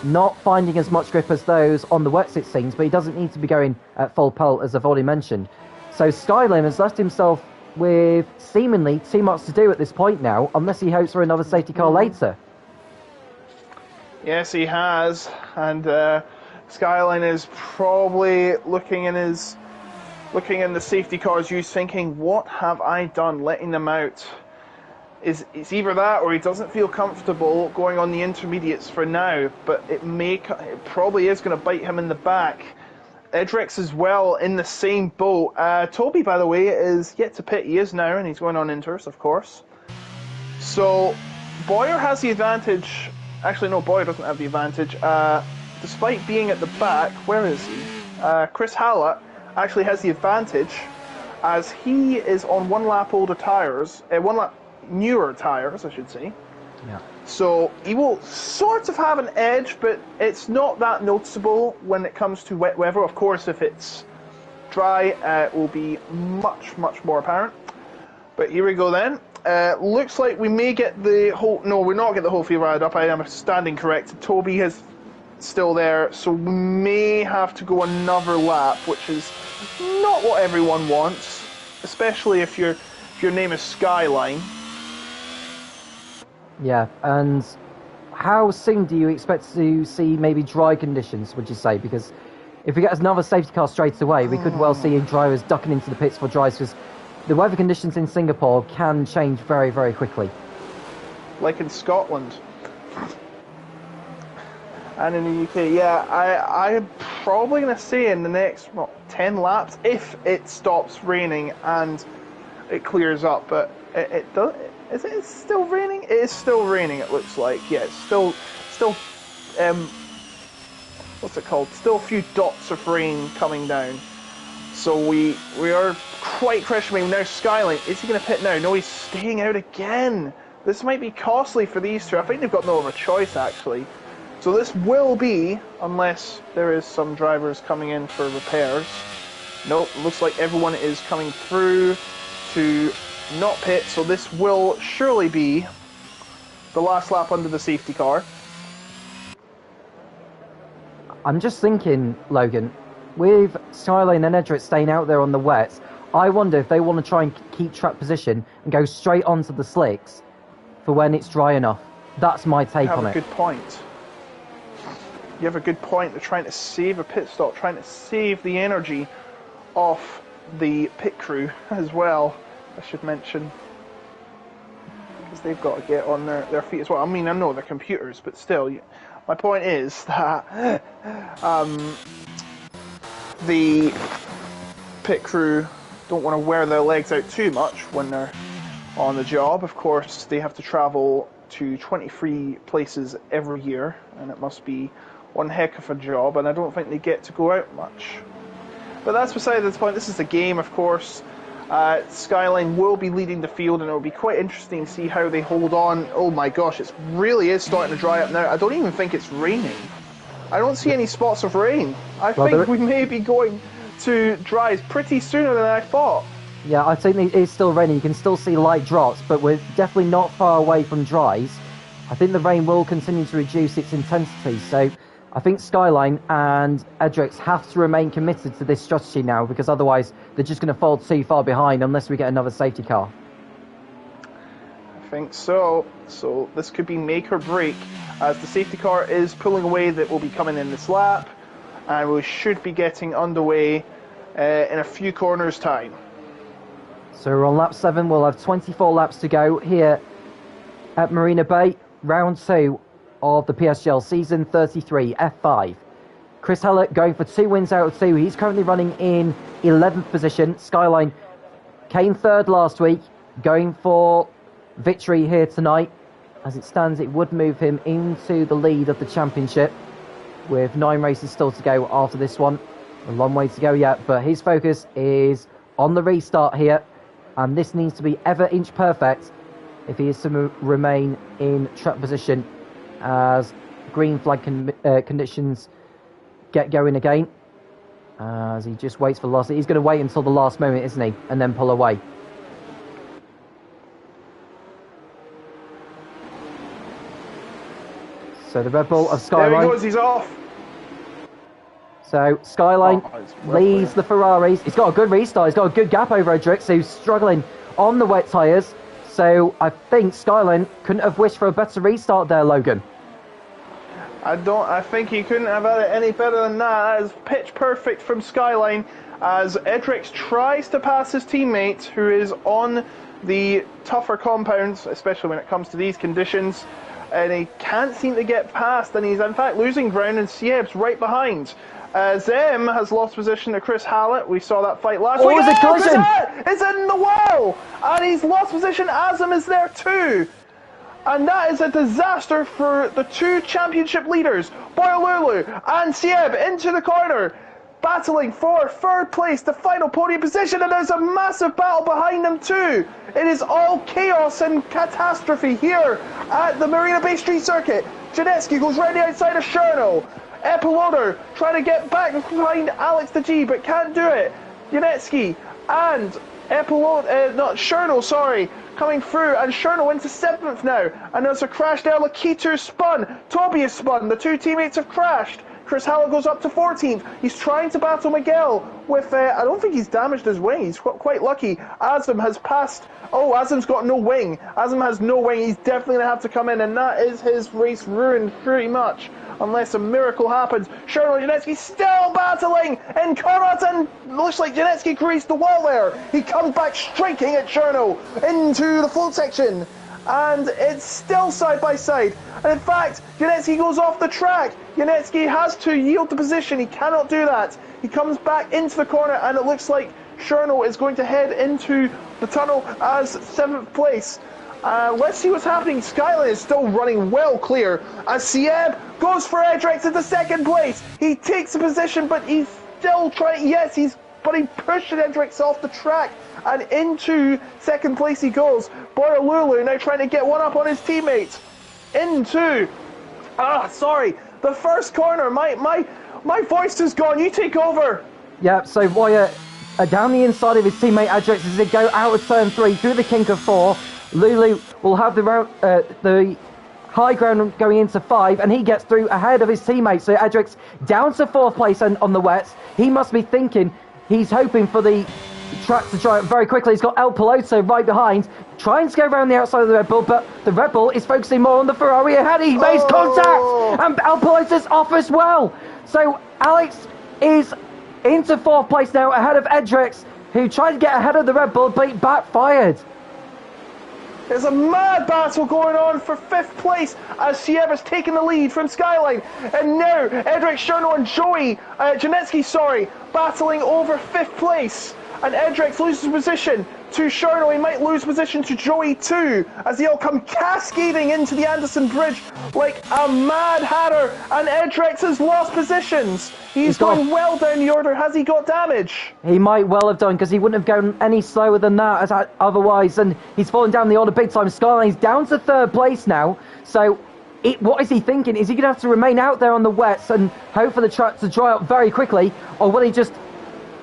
not finding as much grip as those on the wets, it seems, but he doesn't need to be going at full pelt, as I've already mentioned. So Skyline has left himself with seemingly too much to do at this point now, unless he hopes for another safety car later. Yes, he has, and Skyline is probably looking in the safety car's use, thinking, what have I done letting them out? It's either that or he doesn't feel comfortable going on the intermediates for now, but it probably is going to bite him in the back. Edrix as well in the same boat. Toby, by the way, is yet to pit. He is now, and he's going on inters, of course. So Boyer has the advantage. Actually, no, Boyer doesn't have the advantage. Despite being at the back, where is he? Chris Hallett actually has the advantage, as he is on 1 lap older tyres, 1 lap newer tyres, I should say. Yeah. So he will sort of have an edge, but it's not that noticeable when it comes to wet weather. Of course, if it's dry, it will be much, much more apparent. But here we go then. Looks like we may get the whole... No, we're not get the whole field ride up. I am standing correct. Toby is still there, so we may have to go another lap, which is not what everyone wants, especially if your name is Skyline. Yeah, and how soon do you expect to see maybe dry conditions, would you say? Because if we get another safety car straight away, we could well see drivers ducking into the pits for dries, because the weather conditions in Singapore can change very, very quickly. Like in Scotland. And in the UK, yeah, I'm probably going to say in the next 10 laps, if it stops raining and it clears up, but it does. Is it still raining? It is still raining, it looks like. Yeah, it's still, what's it called? Still a few dots of rain coming down. So we are quite questioning now. Skyline, is he going to pit now? No, he's staying out again. This might be costly for these two. I think they've got no other choice, actually. So this will be, unless there is some drivers coming in for repairs. Nope, looks like everyone is coming through to not pit, so this will surely be the last lap under the safety car. I'm just thinking, Logan, with Skyline and Edrix staying out there on the wets, I wonder if they want to try and keep track position and go straight onto the slicks for when it's dry enough. That's my take on it. You have a good point. You have a good point. They're trying to save a pit stop, trying to save the energy off the pit crew as well, I should mention. Because they've got to get on their feet as well. I mean, I know they're computers, but still, my point is that the pit crew don't want to wear their legs out too much when they're on the job. Of course, they have to travel to 23 places every year, and it must be one heck of a job, and I don't think they get to go out much. But that's beside the point. This is the game, of course. Skyline will be leading the field, and it will be quite interesting to see how they hold on. Oh my gosh, it really is starting to dry up now. I don't even think it's raining. I don't see any spots of rain. I think we may be going to dries pretty sooner than I thought. Yeah, I think it is still raining. You can still see light drops, but we're definitely not far away from dries. I think the rain will continue to reduce its intensity, so I think Skyline and Edrix have to remain committed to this strategy now, because otherwise they're just going to fall too far behind unless we get another safety car. I think so. So this could be make or break, as the safety car is pulling away that will be coming in this lap, and we should be getting underway in a few corners' time. So we're on lap 7, we'll have 24 laps to go here at Marina Bay, round 2 of the PSGL season 33 F5. Chris Hallett going for 2 wins out of 2. He's currently running in 11th position. Skyline came 3rd last week, going for victory here tonight. As it stands, it would move him into the lead of the championship with 9 races still to go after this one. A long way to go yet, but his focus is on the restart here, and this needs to be ever inch perfect if he is to remain in track position as green flag conditions get going again. As he just waits for the last... He's going to wait until the last moment, isn't he? And then pull away. So the Red Bull of Skyline... There he goes, he's off! So Skyline leads the Ferraris. He's got a good restart. He's got a good gap over Edrix, who's struggling on the wet tyres. So I think Skyline couldn't have wished for a better restart there, Logan. I think he couldn't have had it any better than that. That is pitch perfect from Skyline as Edrix tries to pass his teammate who is on the tougher compounds, especially when it comes to these conditions, and he can't seem to get past, and he's in fact losing ground, and Sieb's right behind. Zem has lost position to Chris Hallett. We saw that fight last week. Oh, it's a collision! Chris Hallett is in the wall! And he's lost position. Azam is there too. And that is a disaster for the 2 championship leaders, Boyolulu and Sieb, into the corner, battling for 3rd place, the final podium position, and there's a massive battle behind them too. It is all chaos and catastrophe here at the Marina Bay Street Circuit. Janetsky goes right outside of Cherno. Epiloder trying to get back behind Alex the G, but can't do it. Janetsky and Cherno, sorry, coming through, and Cherno into 7th now, and there's a crash there. Lakitu spun, Toby has spun, the 2 teammates have crashed. Chris Hallett goes up to 14th. He's trying to battle Miguel with, I don't think he's damaged his wing. He's quite lucky. Azam has passed. Oh, Azam's got no wing. Azam has no wing. He's definitely going to have to come in, and that is his race ruined pretty much, unless a miracle happens. Cherno and Janetsky still battling in Conrad, and looks like Janetsky creased the wall there. He comes back striking at Cherno into the float section, and it's still side by side. And in fact, Janetsky goes off the track. Janetsky has to yield the position. He cannot do that. He comes back into the corner, and it looks like Cherno is going to head into the tunnel as 7th place. Let's see what's happening. Skyline is still running well clear as Sieb goes for Edrix into 2nd place. He takes the position, but he's still trying. Yes, he pushed Edrix off the track, and into 2nd place he goes. Boyolulu now trying to get one up on his teammate. Into the first corner. My voice is gone. You take over. Yeah, so Boya down the inside of his teammate Edrix as they go out of turn 3 through the kink of 4. Lulu will have the high ground going into 5, and he gets through ahead of his teammate. So Edrix down to 4th place on the wets. He must be thinking, he's hoping for the track to dry up very quickly. He's got El Piloto right behind, trying to go around the outside of the Red Bull, but the Red Bull is focusing more on the Ferrari ahead. He makes contact, and El Piloto's off as well. So Alex is into 4th place now, ahead of Edrix, who tried to get ahead of the Red Bull, but he backfired. There's a mad battle going on for 5th place as Sieb has taken the lead from Skyline. And now Edrix, Cherno and Janetsky, battling over 5th place. And Edrix loses position to Cherno. He might lose position to Joey too, as they all come cascading into the Anderson Bridge like a mad hatter. And Edrix has lost positions. He's going well down the order. Has he got damage? He might well have done, because he wouldn't have gone any slower than that otherwise. And he's fallen down the order big time. Skyline's down to 3rd place now. So What is he thinking? Is he going to have to remain out there on the wets and hope for the track to dry up very quickly? Or will he just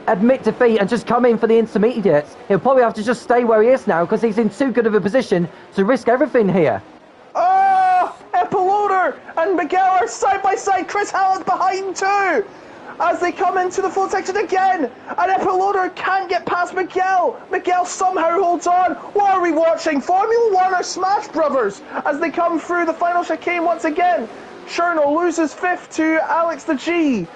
admit defeat and just come in for the intermediates? He'll probably have to just stay where he is now because he's in too good of a position to risk everything here. Oh, Epiloder and Miguel are side by side. Chris Hallett behind too. As they come into the full section again, and Epiloder can't get past Miguel. Miguel somehow holds on. What are we watching? Formula One or Smash Brothers as they come through the final chicane once again. Cherno loses 5th to Alex the G.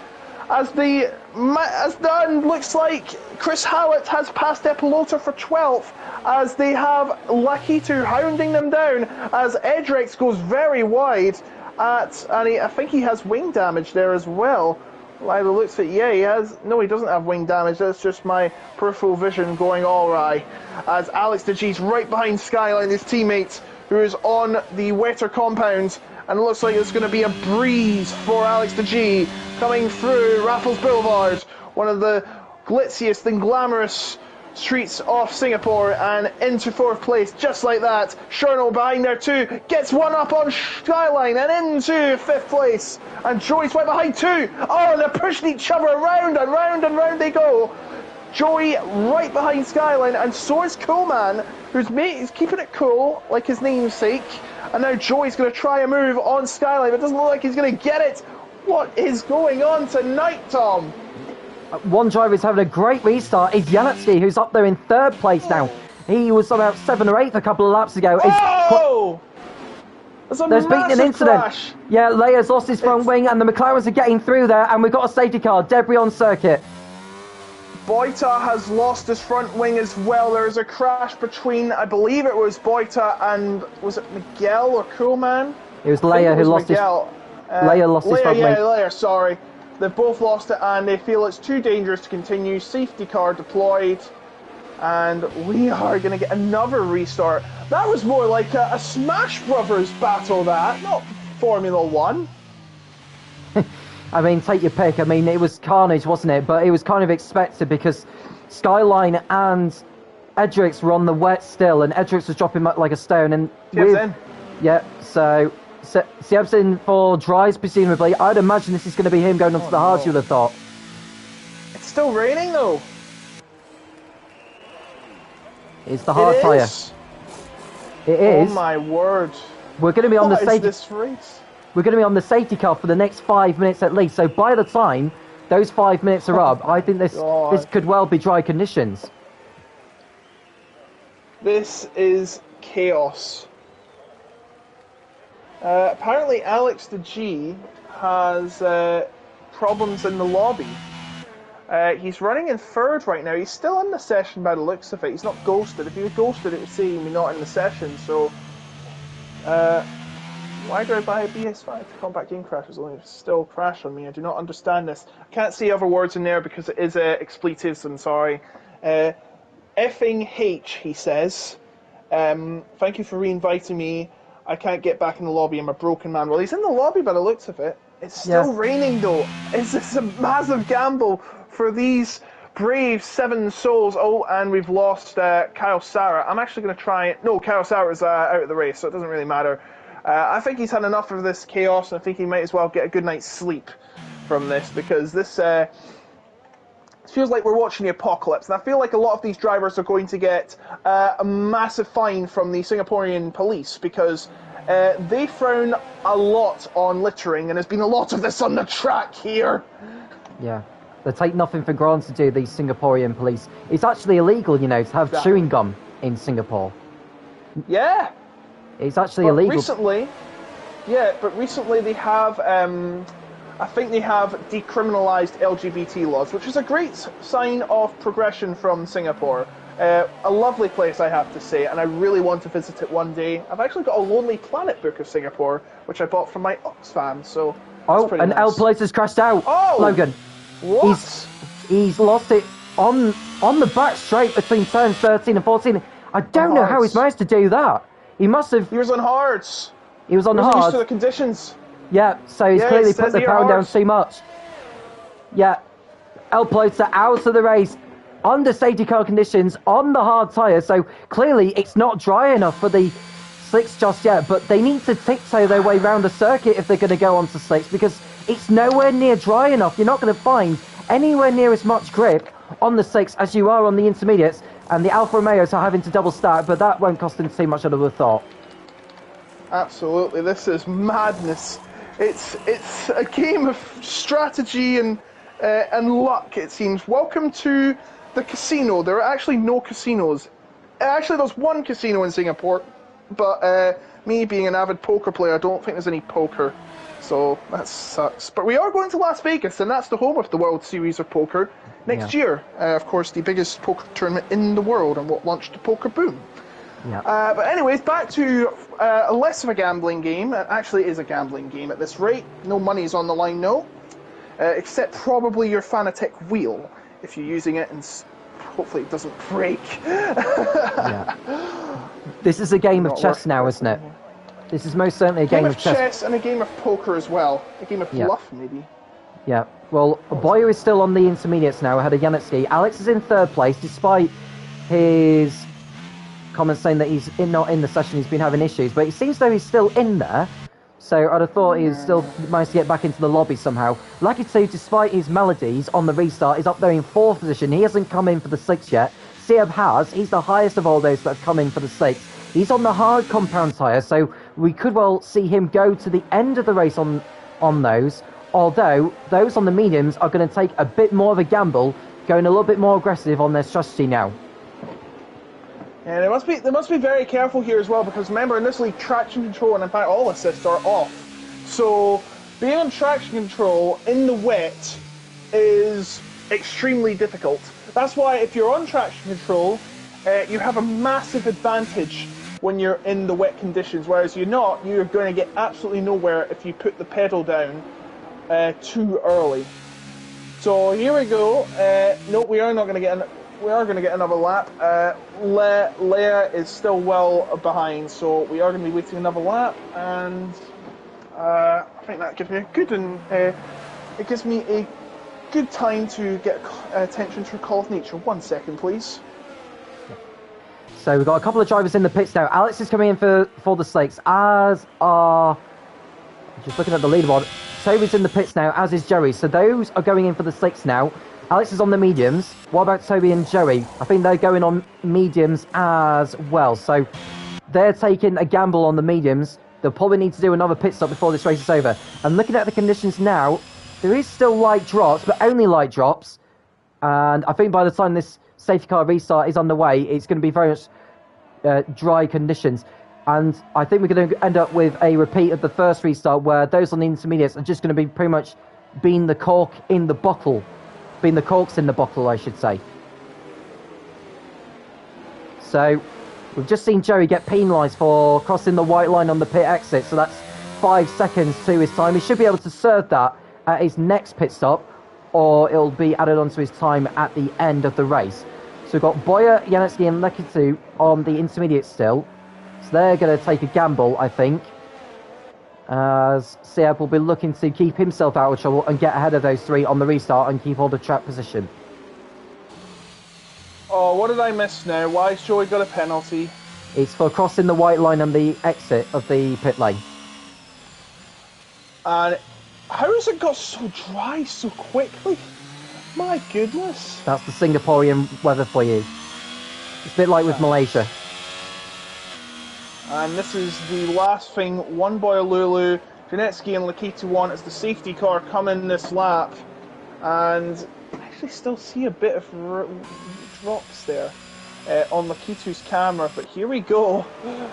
As then looks like Chris Hallett has passed Epiloder for 12th, as they have Lakito hounding them down, as Edrex goes very wide and I think he has wing damage there as well. By the looks of it, yeah, he has. No, he doesn't have wing damage. That's just my peripheral vision going all right. As Alex the G's right behind Skyline, his teammate, who is on the wetter compound, and it looks like it's going to be a breeze for Alex the G coming through Raffles Boulevard, one of the glitziest and glamorous streets of Singapore, and into 4th place just like that. Cherno behind there too, gets one up on Skyline and into 5th place, and Joey's right behind too. Oh, and they're pushing each other around and round and round they go. Joey right behind Skyline, and so is Coolman, whose mate is keeping it cool like his namesake, and now Joey's going to try a move on Skyline, but it doesn't look like he's going to get it. What is going on tonight, Tom? One driver is having a great restart is Janetsky, who's up there in 3rd place now. He was about 7th or 8th a couple of laps ago. Oh! There's been an incident. Crash. Yeah, Leia's lost his front wing, and the McLarens are getting through there, and we've got a safety car, debris on circuit. Boita has lost his front wing as well. There's a crash between, I believe it was Boita and, was it Miguel or Coolman? It was Leia who lost Miguel. Leia lost his front wing. Yeah, Leia, sorry. They've both lost it, and they feel it's too dangerous to continue. Safety car deployed, and we are going to get another restart. That was more like a Smash Brothers battle, that, not Formula One. I mean, take your pick. I mean, it was carnage, wasn't it? But it was kind of expected because Skyline and Edrix were on the wet still, and Edrix was dropping like a stone. And yeah, so Sieb's in for dries, presumably. I'd imagine this is going to be him going onto the hards, you would have thought. It's still raining, though. It's the hard tyre. It is. Oh, my word. We're going to be on the safety. This race? We're going to be on the safety car for the next 5 minutes at least. So by the time those 5 minutes are up, I think this could well be dry conditions. This is chaos. Apparently, Alex the G has problems in the lobby. He's running in 3rd right now. He's still in the session by the looks of it. He's not ghosted. If he was ghosted, it would say he's not in the session. So, why do I buy a BS5 to combat game crashes? Only still crash on me. I do not understand this. I can't see other words in there because it is expletives. I'm sorry. Effing H, he says. Thank you for re-inviting me. I can't get back in the lobby. I'm a broken man. Well, he's in the lobby by the looks of it. It's still raining, though. It's a massive gamble for these brave 7 souls. Oh, and we've lost Kyle Sarah. I'm actually going to try it. No, Kyle Sarah is out of the race, so it doesn't really matter. I think he's had enough of this chaos, and I think he might as well get a good night's sleep from this, because this feels like we're watching the apocalypse. And I feel like a lot of these drivers are going to get a massive fine from the Singaporean police, because they frown a lot on littering, and there's been a lot of this on the track here. Yeah. They take nothing for granted, do these Singaporean police. It's actually illegal, you know, to have chewing gum in Singapore. Yeah. It's actually illegal. Recently they have, I think they have decriminalised LGBT laws, which is a great sign of progression from Singapore. A lovely place, I have to say, and I really want to visit it one day. I've actually got a Lonely Planet book of Singapore, which I bought from my Oxfam, so and nice. El Place has crashed out. Oh! Logan. What? He's lost it on the back straight between turns 13 and 14. I don't know how he's managed to do that. He must have... He was on hards. He was on hards. Used to the conditions. Yeah, so he's clearly put the power down too much. Yeah. El Plota out of the race under safety car conditions on the hard tyre, so clearly it's not dry enough for the slicks just yet, but they need to tiptoe their way around the circuit if they're going to go onto slicks, because it's nowhere near dry enough. You're not going to find anywhere near as much grip on the slicks as you are on the intermediates, and the Alfa Romeos are having to double stack, but that won't cost them too much, I would have thought. Absolutely, this is madness. It's a game of strategy and luck, it seems. Welcome to the casino. There are actually no casinos. Actually, there's one casino in Singapore, but me being an avid poker player, I don't think there's any poker, so that sucks. But we are going to Las Vegas, and that's the home of the World Series of Poker next year. Of course, the biggest poker tournament in the world, and what launched the poker boom. Yeah. But anyways, back to less of a gambling game. It actually is a gambling game at this rate. No money is on the line, no. Except probably your Fanatec wheel, if you're using it, and hopefully it doesn't break. Yeah. This is a game of chess now, isn't it? This is most certainly a game of chess. And a game of poker as well. A game of bluff, maybe. Yeah. Well, Boyer is still on the intermediates now, ahead of Janetsky. Alex is in third place, despite his comments saying that he's not in the session, he's been having issues, but it seems though he's still in there, so I'd have thought he'd still managed to get back into the lobby somehow. Lucky 2, despite his melodies on the restart, is up there in 4th position. He hasn't come in for the 6 yet. Seb has. He's the highest of all those that have come in for the 6. He's on the hard compound tyre, so we could well see him go to the end of the race on those, although those on the mediums are going to take a bit more of a gamble, going a little bit more aggressive on their strategy now. And they must be very careful here as well, because remember, in this league, traction control and in fact all assists are off. So being on traction control in the wet is extremely difficult. That's why if you're on traction control, you have a massive advantage when you're in the wet conditions, whereas you're not, you're going to get absolutely nowhere if you put the pedal down too early. So here we go. No, we are not going to get we are going to get another lap. Leia is still well behind, so we are going to be waiting another lap, and I think that gives me a good it gives me a good time to get attention to Call of Nature. 1 second, please. So we've got a couple of drivers in the pits now. Alex is coming in for the stakes, as are, just looking at the leaderboard, Toby's in the pits now, as is Joey. So those are going in for the stakes now. Alex is on the mediums. What about Toby and Joey? I think they're going on mediums as well. So they're taking a gamble on the mediums. They'll probably need to do another pit stop before this race is over. And looking at the conditions now, there is still light drops, but only light drops. And I think by the time this safety car restart is underway, it's going to be very much dry conditions. And I think we're going to end up with a repeat of the first restart, where those on the intermediates are just going to be pretty much being the cork in the bottle. Being the corks in the bottle, I should say. So we've just seen Joey get penalised for crossing the white line on the pit exit, so that's 5 seconds to his time. He should be able to serve that at his next pit stop, or it'll be added onto his time at the end of the race. So we've got Boyer, Janetsky and Lekitu on the intermediate still, so they're going to take a gamble, I think, as Seb will be looking to keep himself out of trouble and get ahead of those 3 on the restart and keep hold of track position. Oh, what did I miss now? Why has Joey got a penalty? It's for crossing the white line on the exit of the pit lane. And how has it got so dry so quickly? My goodness. That's the Singaporean weather for you. It's a bit like with Malaysia. And this is the last thing One Boy Lulu, Janetsky and Lakitu want as the safety car coming this lap. And I actually still see a bit of drops there on Lakitu's camera, but here we go.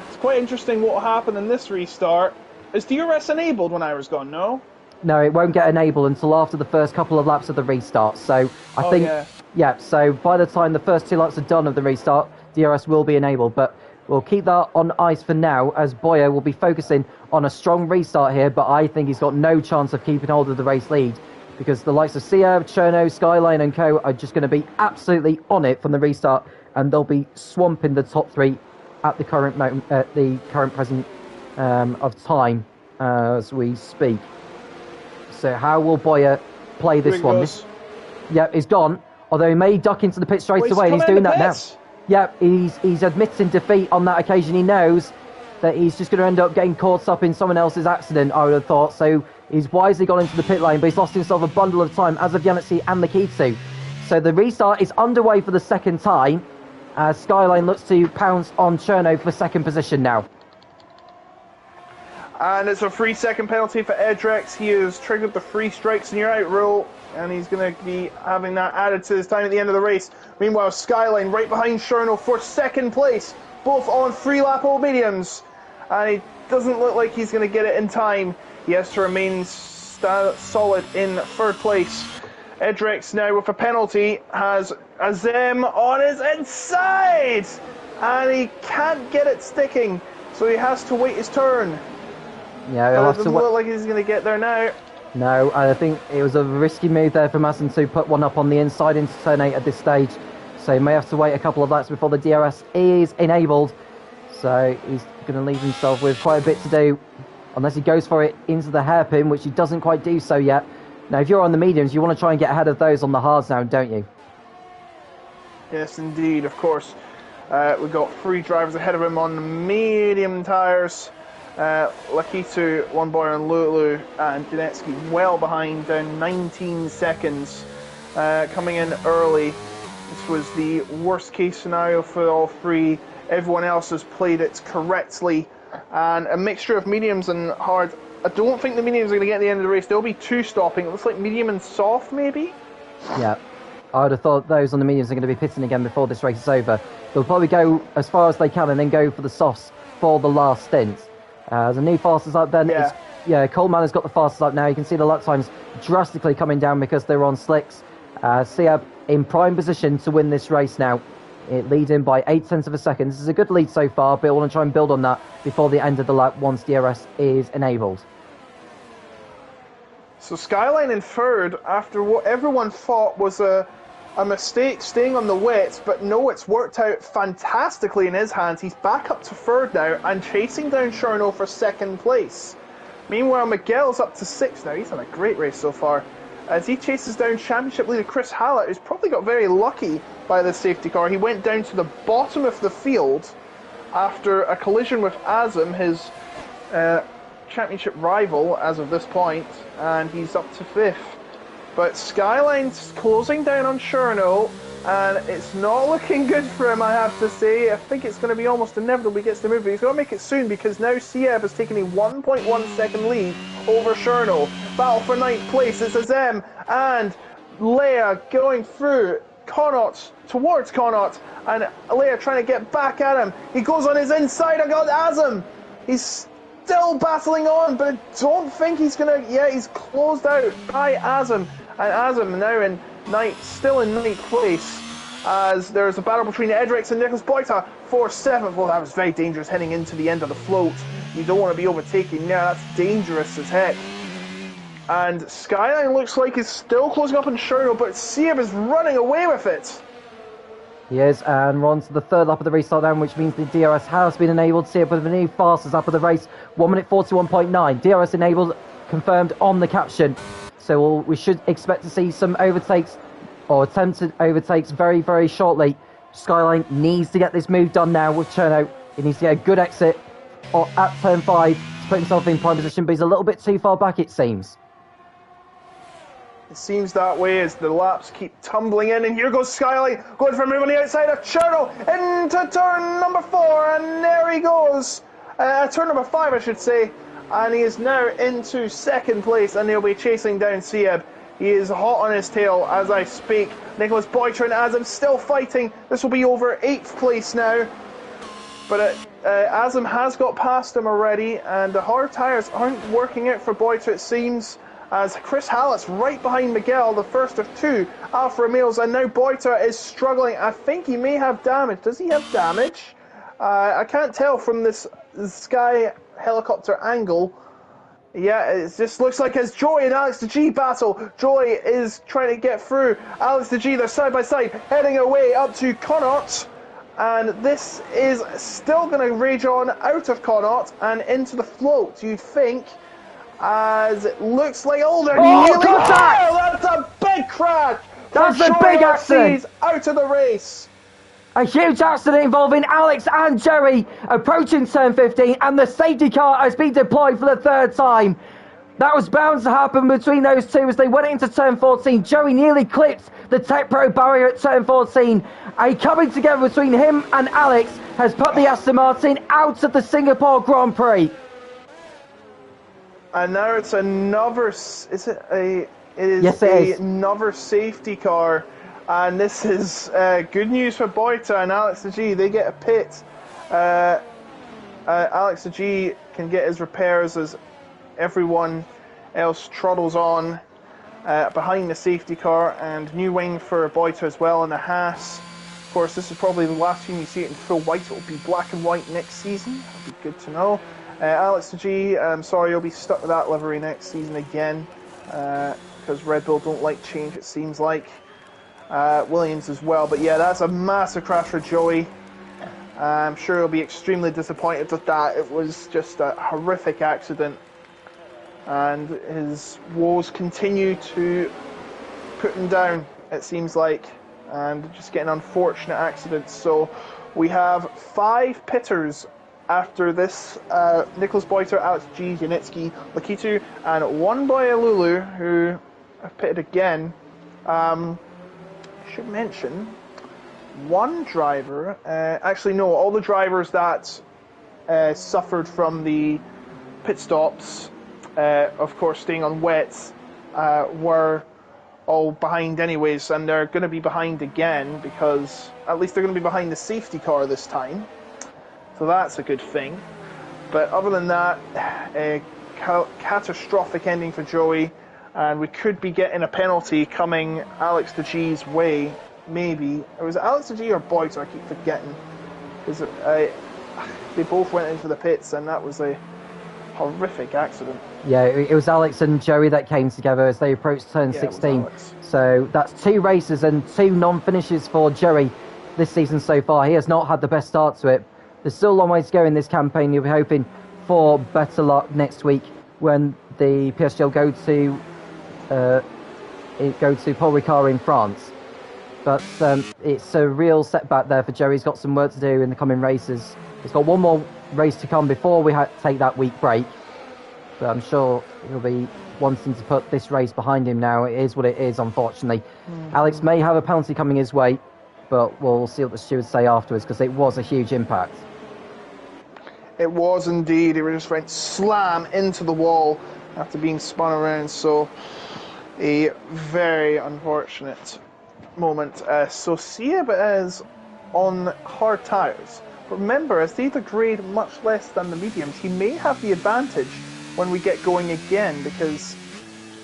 It's quite interesting what happened in this restart. Is DRS enabled when I was gone, no? No, it won't get enabled until after the first couple of laps of the restart. So I think, yeah, so by the time the first 2 laps are done of the restart, DRS will be enabled, but we'll keep that on ice for now, as Boyer will be focusing on a strong restart here, but I think he's got no chance of keeping hold of the race lead, because the likes of Sia, Cherno, Skyline and co are just going to be absolutely on it from the restart, and they'll be swamping the top 3 at the current moment, present of time as we speak. So how will Boyer play this one? Yep, he's gone, although he may duck into the pit straight away, and he's doing that now. Yep, he's admitting defeat on that occasion. He knows that he's just going to end up getting caught up in someone else's accident, I would have thought. So he's wisely gone into the pit lane, but he's lost himself a bundle of time, as of Yannick and Lakitu. So the restart is underway for the second time, as Skyline looks to pounce on Cherno for second position now. And it's a 3-second penalty for Edrex. He has triggered the 3 strikes and you're out rule, and he's going to be having that added to his time at the end of the race. Meanwhile, Skyline right behind Cherno for second place, both on 3-lap mediums. And he doesn't look like he's going to get it in time. He has to remain solid in third place. Edrex now with a penalty has Azem on his inside, and he can't get it sticking, so he has to wait his turn. Yeah, it doesn't look like he's going to get there now. No, I think it was a risky move there for Masson to put one up on the inside into turn 8 at this stage, so he may have to wait a couple of laps before the DRS is enabled. So he's going to leave himself with quite a bit to do, unless he goes for it into the hairpin, which he doesn't quite do so yet. Now, if you're on the mediums, you want to try and get ahead of those on the hards now, don't you? Yes, indeed, of course. We've got 3 drivers ahead of him on the medium tyres. Lakitu, One Boy and Lulu, and Janetsky well behind, down 19 seconds. Coming in early. This was the worst case scenario for all 3. Everyone else has played it correctly. And a mixture of mediums and hards. I don't think the mediums are going to get to the end of the race. There'll be 2 stopping. It looks like medium and soft, maybe? Yeah. I would have thought those on the mediums are going to be pitting again before this race is over. They'll probably go as far as they can and then go for the softs for the last stint. The new fastest up then is... Yeah, Coleman has got the fastest up now. You can see the lap times drastically coming down because they're on slicks. Siab in prime position to win this race now. It leads in by 0.8 of a second. This is a good lead so far, but I want to try and build on that before the end of the lap once DRS is enabled. So Skyline in third after what everyone thought was a mistake staying on the wets, but no, it's worked out fantastically in his hands. He's back up to third now and chasing down Cherno for second place. Meanwhile, Miguel's up to 6th now. He's had a great race so far, as he chases down championship leader Chris Hallett, who's probably got very lucky by the safety car. He went down to the bottom of the field after a collision with Azam, his championship rival as of this point, and he's up to 5th. But Skyline's closing down on Cherno, and it's not looking good for him, I have to say. I think it's going to be almost inevitable he gets the move, but he's going to make it soon, because now Sieb has taken a 1.1 second lead over Cherno. Battle for 9th place, it's Azem and Leia going through Connaught, towards Connaught, and Leia trying to get back at him. He goes on his inside and got Azem. He's still battling on, but I don't think he's going to... Yeah, he's closed out by Azem. And Azem now in still in 9th place, as there's a battle between Edrex and Nicholas Boita for 7th. Well, that was very dangerous heading into the end of the float. You don't want to be overtaking. Yeah, that's dangerous as heck. And Skyline looks like he's still closing up on Cherno, but Sieb is running away with it. He is, and we're on to the 3rd lap of the restart now, which means the DRS has been enabled. Sieb with the new fastest lap of the race, 1 minute 41.9. DRS enabled, confirmed on the caption. So we should expect to see some overtakes, or attempted overtakes, very, very shortly. Skyline needs to get this move done now with Cherno. He needs to get a good exit at turn 5 to put himself in prime position, but he's a little bit too far back, it seems. It seems that way as the laps keep tumbling in, and here goes Skyline going for a move on the outside of Cherno into turn number 4, and there he goes. Turn number 5, I should say. And he is now into 2nd place, and he'll be chasing down Sieb. He is hot on his tail as I speak. Nicholas Boyter and Azam still fighting. This will be over 8th place now. But Azam has got past him already, and the hard tyres aren't working out for Boyter, it seems, as Chris Hallett's right behind Miguel, the first of 2 Alfa Romeos, and now Boyter is struggling. I think he may have damage. Does he have damage? I can't tell from this sky helicopter angle. Yeah, it just looks like as Joy and Alex the G battle. Joy is trying to get through Alex the G. They're side by side, heading away up to Connaught. And this is still going to rage on out of Connaught and into the float, you'd think, as it looks like... Oh, they're nearly... Oh, that's a big crash! That's a big accident! Out of the race. A huge accident involving Alex and Joey approaching turn 15, and the safety car has been deployed for the third time. That was bound to happen between those two as they went into turn 14. Joey nearly clipped the Tech Pro barrier at turn 14. A coming together between him and Alex has put the Aston Martin out of the Singapore Grand Prix. And now it's another. Is it a? It is Yes, it is. another safety car, and this is good news for Boita and Alex G. They get a pit. Alex G can get his repairs as everyone else trottles on behind the safety car, and new wing for Boita as well in the Haas. Of course, this is probably the last time you see it in full white. It will be black and white next season. That'll be good to know. Alex G, I'm sorry you'll be stuck with that livery next season again, because Red Bull don't like change, it seems like. Williams as well, but yeah, that's a massive crash for Joey. I'm sure he'll be extremely disappointed with that. It was just a horrific accident, and his woes continue to put him down, it seems like, and just getting unfortunate accidents. So we have 5 pitters after this: Nicholas Boiter, Alex G, Yanitsky, Lakitu, and one boy Lulu, who have pitted again. Should mention one driver, actually no, all the drivers that suffered from the pit stops, of course staying on wets, were all behind anyways, and they're going to be behind again, because at least they're going to be behind the safety car this time. So that's a good thing. But other than that, a catastrophic ending for Joey, and we could be getting a penalty coming Alex de G's way, maybe. It was Alex de G or Boyd, so I keep forgetting. Because they both went into the pits, and that was a horrific accident. Yeah, it was Alex and Joey that came together as they approached turn 16. So that's 2 races and 2 non-finishes for Joey this season so far. He has not had the best start to it. There's still a long way to go in this campaign. You'll be hoping for better luck next week when the PSGL go to Paul Ricard in France. But it's a real setback there for Joey. He's got some work to do in the coming races. He's got one more race to come before we take that week break. But I'm sure he'll be wanting to put this race behind him now. It is what it is, unfortunately. Alex may have a penalty coming his way, but we'll see what the stewards say afterwards, because it was a huge impact. It was indeed. It just went slam into the wall after being spun around. So a very unfortunate moment. So Sieb is on hard tyres. But remember, as they degrade much less than the mediums, he may have the advantage when we get going again, because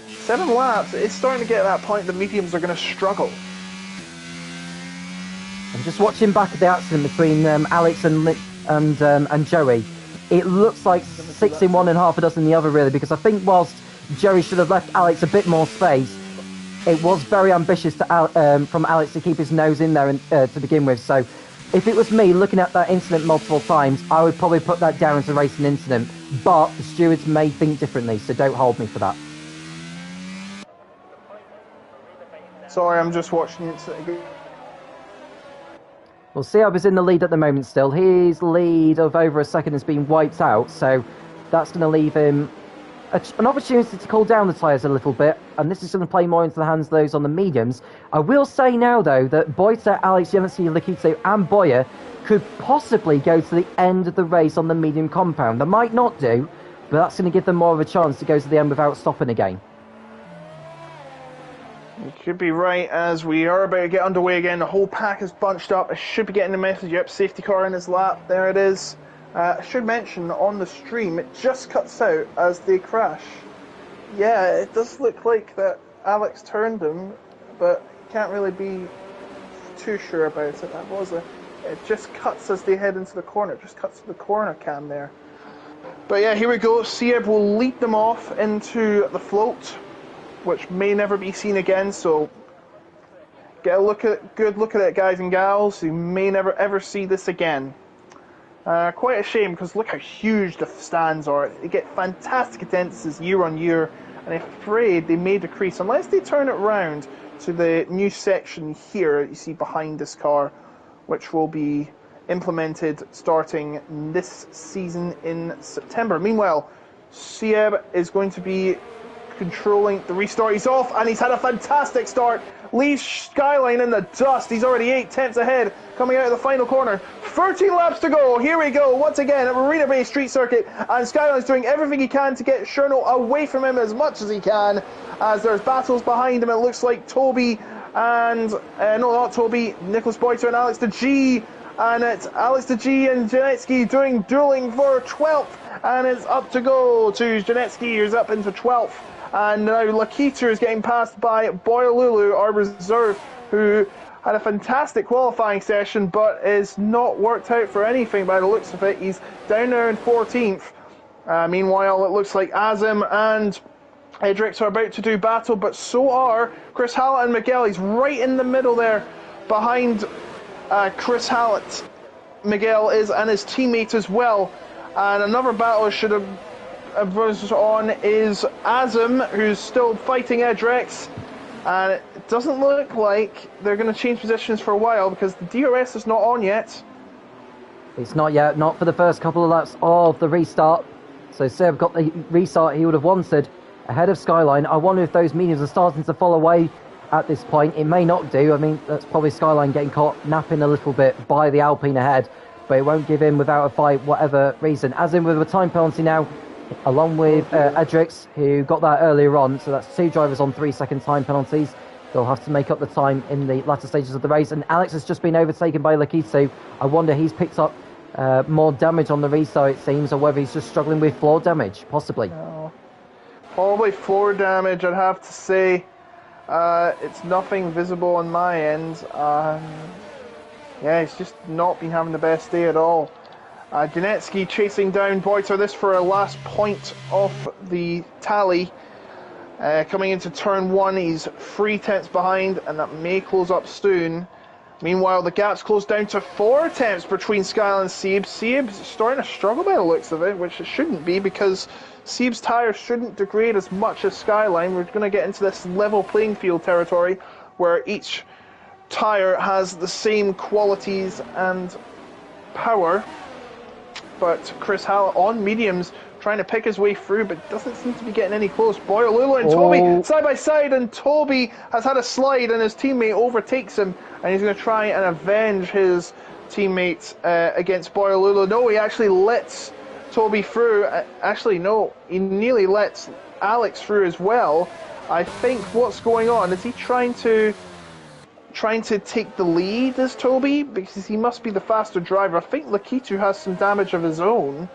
7 laps, it's starting to get to that point the mediums are going to struggle. I'm just watching back at the accident between Alex and Joey. It looks like 6 in one and half a dozen in the other, really, because I think whilst Joey should have left Alex a bit more space, it was very ambitious from Alex to keep his nose in there to begin with. So if it was me looking at that incident multiple times, I would probably put that down as a racing incident. But the stewards may think differently, so don't hold me for that. Sorry, I'm just watching it again. Well, Siab is in the lead at the moment still. His lead of over a second has been wiped out, so that's going to leave him an opportunity to cool down the tyres a little bit, and this is going to play more into the hands of those on the mediums. I will say now, though, that Boita, Alex, Yancey, Lakito and Boyer could possibly go to the end of the race on the medium compound. They might not do, but that's going to give them more of a chance to go to the end without stopping again. You could be right, as we are about to get underway again. The whole pack is bunched up. I should be getting the message. Yep, safety car in his lap. There it is. I should mention on the stream, it just cuts out as they crash. Yeah, it does look like that Alex turned him, but can't really be too sure about it. It just cuts as they head into the corner. It just cuts to the corner cam there. But yeah, here we go. Sieb will lead them off into the float, which may never be seen again, so get a good look at it, guys and gals. You may never ever see this again. Quite a shame, because look how huge the stands are. They get fantastic attendances year on year, and I'm afraid they may decrease unless they turn it round to the new section here you see behind this car, which will be implemented starting this season in September. Meanwhile, Sieb is going to be controlling the restart. He's off, and he's had a fantastic start. Leaves Skyline in the dust. He's already 8 tenths ahead, coming out of the final corner. 13 laps to go. Here we go, once again at Marina Bay Street Circuit, and Skyline's doing everything he can to get Cherno away from him as much as he can, as there's battles behind him. It looks like Toby and, no, not Toby, Nicholas Boyter and Alex de G, and it's Alex de G and Janetsky dueling for 12th, and it's up to go to Janetsky, who's up into 12th. And now Lakitu is getting passed by Boyalulu, our reserve, who had a fantastic qualifying session, but is not worked out for anything by the looks of it. He's down there in 14th. Meanwhile, it looks like Azim and Edrix are about to do battle, but so are Chris Hallett and Miguel. He's right in the middle there behind Chris Hallett. Miguel is, and his teammate as well. And another battle should have on is Azim, who's still fighting Edrex, and it doesn't look like they're going to change positions for a while because the DRS is not on yet. It's not yet, not for the first couple of laps of the restart. So Seb got the restart he would have wanted ahead of Skyline. I wonder if those mediums are starting to fall away at this point. It may not do. I mean, that's probably Skyline getting caught napping a little bit by the Alpine ahead, but it won't give in without a fight, whatever reason. Azim with a time penalty now, along with Edrix, who got that earlier on. So that's 2 drivers on 3-second time penalties. They'll have to make up the time in the latter stages of the race. And Alex has just been overtaken by Lakitu. I wonder he's picked up more damage on the restart, it seems, or whether he's just struggling with floor damage, possibly. No. Probably floor damage, I'd have to say. It's nothing visible on my end. Yeah, he's just not been having the best day at all. Janetsky chasing down Boyter, this for a last point of the tally. Coming into turn 1, he's 3 tenths behind, and that may close up soon. Meanwhile, the gap's closed down to 4 tenths between Skyline and Sieb. Sieb's starting to struggle by the looks of it, which it shouldn't be, because Sieb's tyres shouldn't degrade as much as Skyline. We're going to get into this level playing field territory, where each tyre has the same qualities and power. But Chris Hallett on mediums, trying to pick his way through, but doesn't seem to be getting any close. Boyalulu and Toby side by side, and Toby has had a slide, and his teammate overtakes him, and he's going to try and avenge his teammate against Boyalulu. No, he actually lets Toby through. Actually, no, he nearly lets Alex through as well. I think what's going on is he trying to take the lead as Toby, because he must be the faster driver. I think Lakitu has some damage of his own.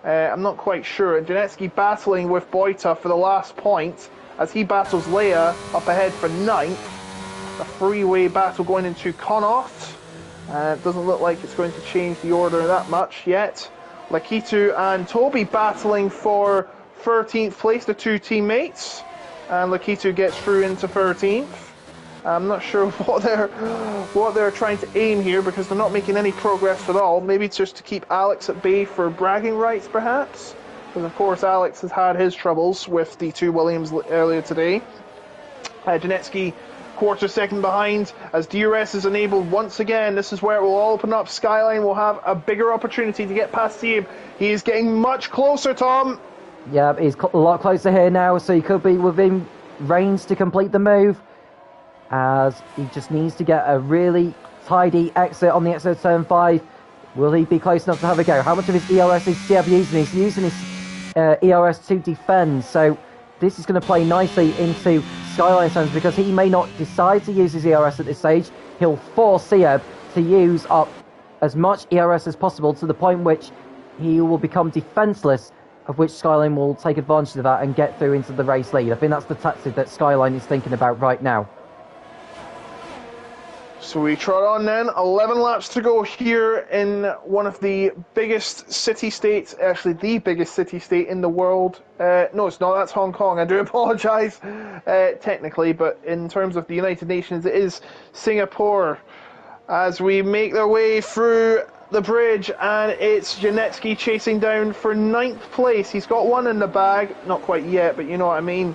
I'm not quite sure. And Janetsky battling with Boyter for the last point as he battles Leia up ahead for 9th. A three-way battle going into Connaught. It doesn't look like it's going to change the order that much yet. Lakitu and Toby battling for 13th place, the 2 teammates. And Lakitu gets through into 13th. I'm not sure what they're trying to aim here, because they're not making any progress at all. Maybe it's just to keep Alex at bay for bragging rights, perhaps? Because, of course, Alex has had his troubles with the 2 Williams earlier today. Janetsky, quarter second behind, as DRS is enabled once again. This is where it will all open up. Skyline will have a bigger opportunity to get past Sieb. He is getting much closer, Tom. Yeah, he's a lot closer here now, so he could be within range to complete the move, as he just needs to get a really tidy exit on the exit of turn 5. Will he be close enough to have a go? How much of his ERS is Sieb using? He's using his ERS to defend, so this is going to play nicely into Skyline's hands, because he may not decide to use his ERS at this stage. He'll force Sieb to use up as much ERS as possible, to the point which he will become defenceless, of which Skyline will take advantage of that and get through into the race lead. I think that's the tactic that Skyline is thinking about right now. So we trot on then, 11 laps to go here in one of the biggest city-states, actually the biggest city-state in the world. No, it's not, that's Hong Kong, I do apologise, technically, but in terms of the United Nations, it is Singapore. As we make their way through the bridge, and it's Janetsky chasing down for 9th place. He's got one in the bag, not quite yet, but you know what I mean.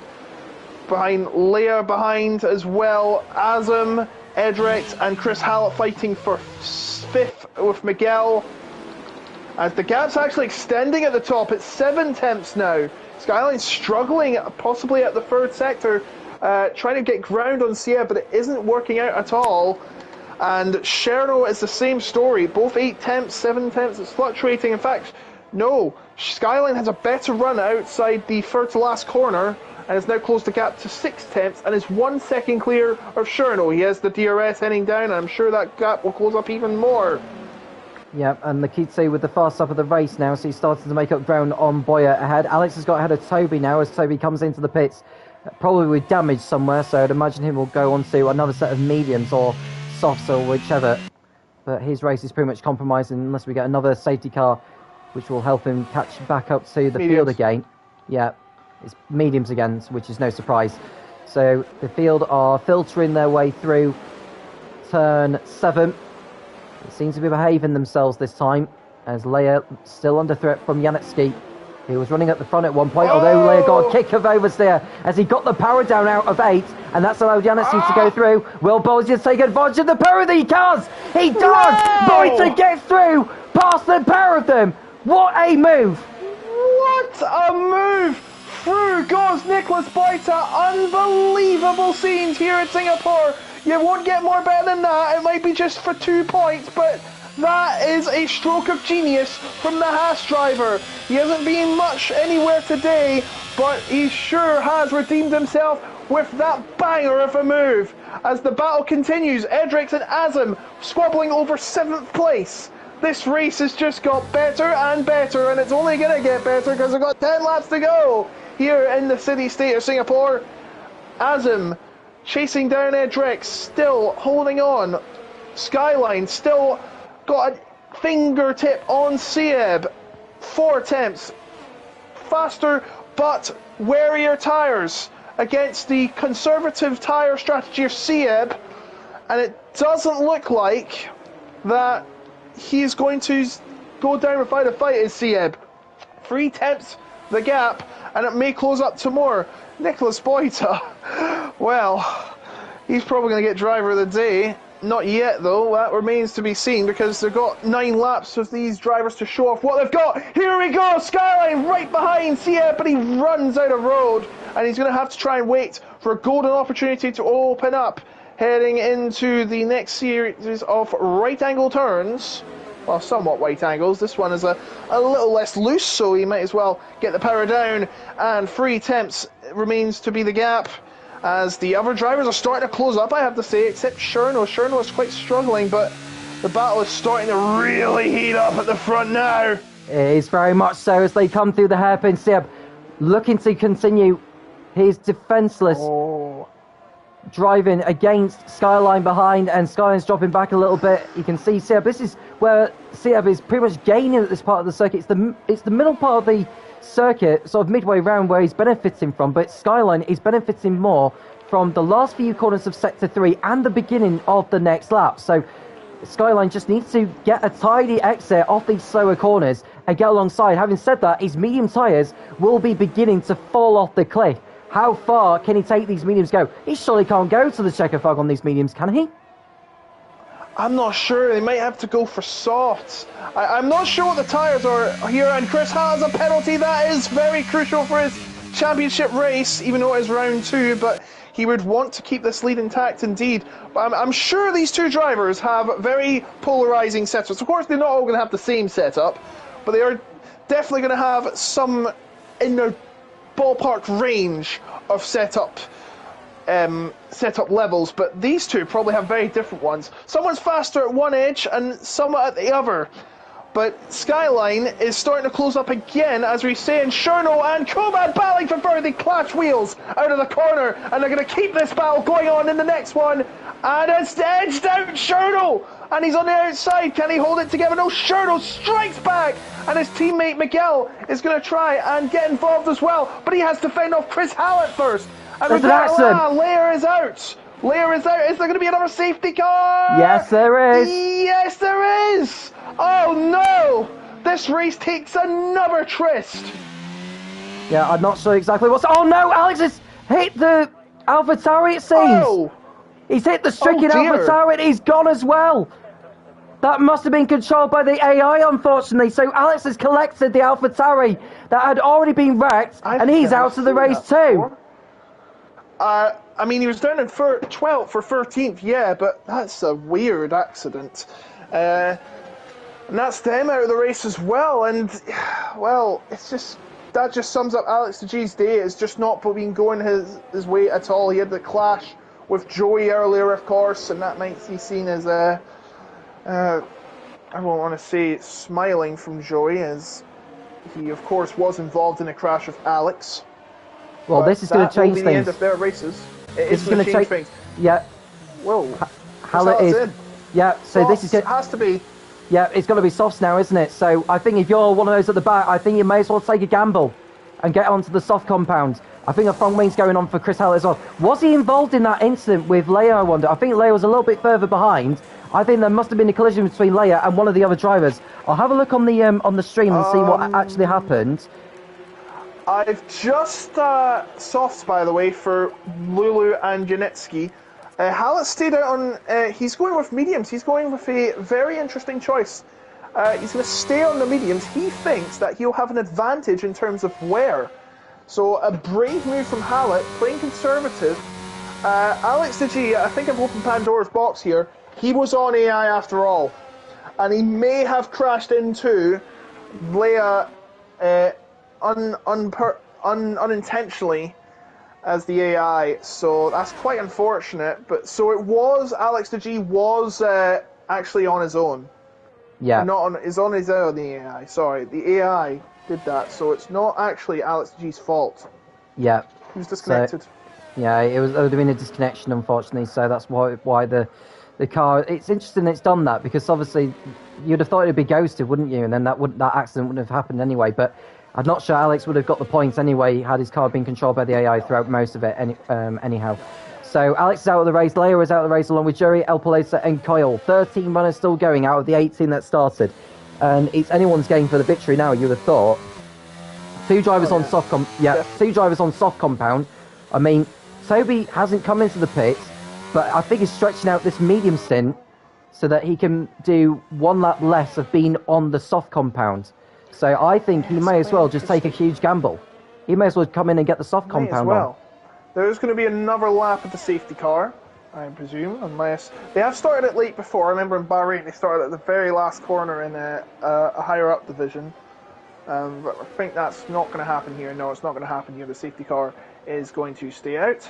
Behind Leia, behind as well, Azim, Edrex and Chris Hallett fighting for 5th with Miguel. As the gap's actually extending at the top, it's 7 tenths now. Skyline struggling possibly at the 3rd sector, trying to get ground on Sia, but it isn't working out at all. And Cherno is the same story, both 8 tenths, 7 tenths, it's fluctuating. In fact, no, Skyline has a better run outside the 3rd to last corner, and has now closed the gap to 6 tenths, and is 1 second clear of Cherno. He has the DRS heading down, and I'm sure that gap will close up even more. Yeah, and Nikita with the fast up of the race now, so he's starting to make up ground on Boyer ahead. Alex has got ahead of Toby now as Toby comes into the pits, probably with damage somewhere, so I'd imagine him will go on to another set of mediums or softs or whichever. But his race is pretty much compromised unless we get another safety car, which will help him catch back up to the field again. Yeah, it's mediums again, which is no surprise. So the field are filtering their way through turn 7. They seem to be behaving themselves this time, as Leia still under threat from Janecki, who was running at the front at one point, although Leia got a kick of oversteer as he got the power down out of 8, and that's allowed Janecki to go through. Will Bolger take advantage of the power of the cars? He does! Boyter gets through past the pair of them. What a move! What a move! Through goes Nicholas Boyter. Unbelievable scenes here in Singapore. You won't get more better than that. It might be just for 2 points, but that is a stroke of genius from the Haas driver. He hasn't been much anywhere today, but he sure has redeemed himself with that banger of a move. As the battle continues, Edrex and Azam squabbling over 7th place. This race has just got better and better, and it's only going to get better because we've got 10 laps to go here in the city-state of Singapore. Azam chasing down Edrex, still holding on. Skyline still got a fingertip on Sieb. 4 attempts. Faster but warier tyres against the conservative tyre strategy of Sieb. And it doesn't look like that he's going to go down without a fight as Sieb. 3 tenths the gap, and it may close up to more. Nicholas Boyter, well, he's probably going to get driver of the day. Not yet, though. That remains to be seen because they've got 9 laps of these drivers to show off what they've got. Here we go! Skyline right behind Sieb, but he runs out of road, and he's going to have to try and wait for a golden opportunity to open up, heading into the next series of right angle turns. Well, somewhat right angles. This one is a little less loose, so he might as well get the power down. And 3 tenths remains to be the gap, as the other drivers are starting to close up, I have to say, except Cherno. Cherno is quite struggling, but the battle is starting to really heat up at the front now. It is very much so as they come through the hairpin. Sieb looking to continue his defenceless driving against Skyline behind, and Skyline's dropping back a little bit. You can see Sieb. This is where Sieb is pretty much gaining at this part of the circuit. It's the middle part of the circuit, sort of midway round, where he's benefiting from, but Skyline is benefiting more from the last few corners of Sector 3 and the beginning of the next lap. So Skyline just needs to get a tidy exit off these slower corners and get alongside. Having said that, his medium tyres will be beginning to fall off the cliff. How far can he take these mediums go? He surely can't go to the checker fog on these mediums, can he? I'm not sure. They might have to go for softs. I'm not sure what the tyres are here, and Chris has a penalty. That is very crucial for his championship race, even though it is round 2, but he would want to keep this lead intact indeed. But I'm sure these 2 drivers have very polarising setups. Of course, they're not all going to have the same setup, but they are definitely going to have some in their ballpark range of setup levels, but these 2 probably have very different ones. Someone's faster at one edge and someone at the other. But Skyline is starting to close up again, as we say, and Cherno and Koban battling for further. They clash wheels out of the corner, and they're going to keep this battle going on in the next one. And it's edged out Cherno, and he's on the outside. Can he hold it together? No, Cherno strikes back, and his teammate Miguel is going to try and get involved as well, but he has to fend off Chris Hallett first. And Leia is out. Leia is out. Is there going to be another safety car? Yes, there is. Yes, there is. Oh no! This race takes another twist. Yeah, I'm not sure exactly what's... Oh no, Alex has hit the AlphaTauri, it seems. Oh. He's hit the stricken dear. AlphaTauri and he's gone as well. That must have been controlled by the AI, unfortunately. So Alex has collected the AlphaTauri that had already been wrecked, and he's out of the race too. I mean, he was down in 12th or 13th, yeah, but that's a weird accident. And that's them out of the race as well. And, well, that just sums up Alex the G's day. It's just not been going his way at all. He had the clash with Joey earlier, of course, and that might be seen as I won't want to say smiling from Joey, as he, of course, was involved in a crash with Alex. Well, this is going to change things. That will be the end of their races. It's going to change things. Yeah. Whoa. Hallett is. In. Yeah. So Softs, this is. Has to be. Yeah, it's going to be softs now, isn't it? So I think if you're one of those at the back, I think you may as well take a gamble and get onto the soft compound. I think a front wing's going on for Chris Hallett as well. Was he involved in that incident with Leia, I wonder? I think Leia was a little bit further behind. I think there must have been a collision between Leia and one of the other drivers. I'll have a look on the stream and see what actually happened. I've just softs, by the way, for Lulu and Janetsky. Hallett stayed out on... he's going with mediums. He's going with a very interesting choice. He's going to stay on the mediums. He thinks that he'll have an advantage in terms of wear. So a brave move from Hallett, playing conservative. Alex the G, I think I've opened Pandora's box here. He was on AI after all. And he may have crashed into Leia unintentionally as the AI. So that's quite unfortunate. But so it was, Alex the G was actually on his own. Yeah. Not on his own, the AI. Sorry, the AI did that. So it's not actually Alex the G's fault. Yeah. He was disconnected. So, yeah, it would have been a disconnection, unfortunately. So that's why the car. It's interesting it's done that, because obviously you'd have thought it'd be ghosted, wouldn't you? And then that accident wouldn't have happened anyway. But I'm not sure Alex would have got the points anyway had his car been controlled by the AI throughout most of it. Anyhow. So Alex is out of the race. Leia is out of the race along with Jury, El Palesa and Coyle. 13 runners still going out of the 18 that started. And it's anyone's game for the victory now, you would have thought. Two drivers on soft two drivers on soft compound. I mean, Toby hasn't come into the pits, but I think he's stretching out this medium stint so that he can do one lap less of being on the soft compound. So I think he may as well just take a huge gamble. He may as well come in and get the soft compound on. There's going to be another lap of the safety car, I presume, unless... They have started it late before. I remember in Bahrain they started at the very last corner in a higher up division. But I think that's not going to happen here. No, it's not going to happen here. The safety car is going to stay out.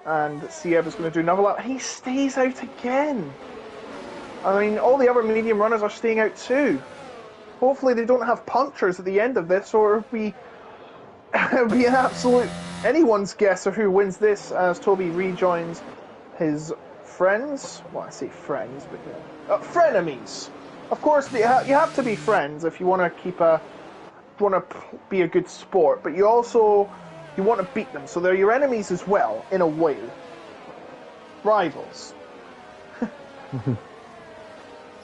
And Siev is going to do another lap. He stays out again. I mean, all the other medium runners are staying out too. Hopefully they don't have punctures at the end of this, or it'll be an absolute anyone's guess of who wins this, as Toby rejoins his friends. Well, I say friends, but frenemies. Of course, you have to be friends if you want to be a good sport, but you want to beat them, so they're your enemies as well, in a way. Rivals.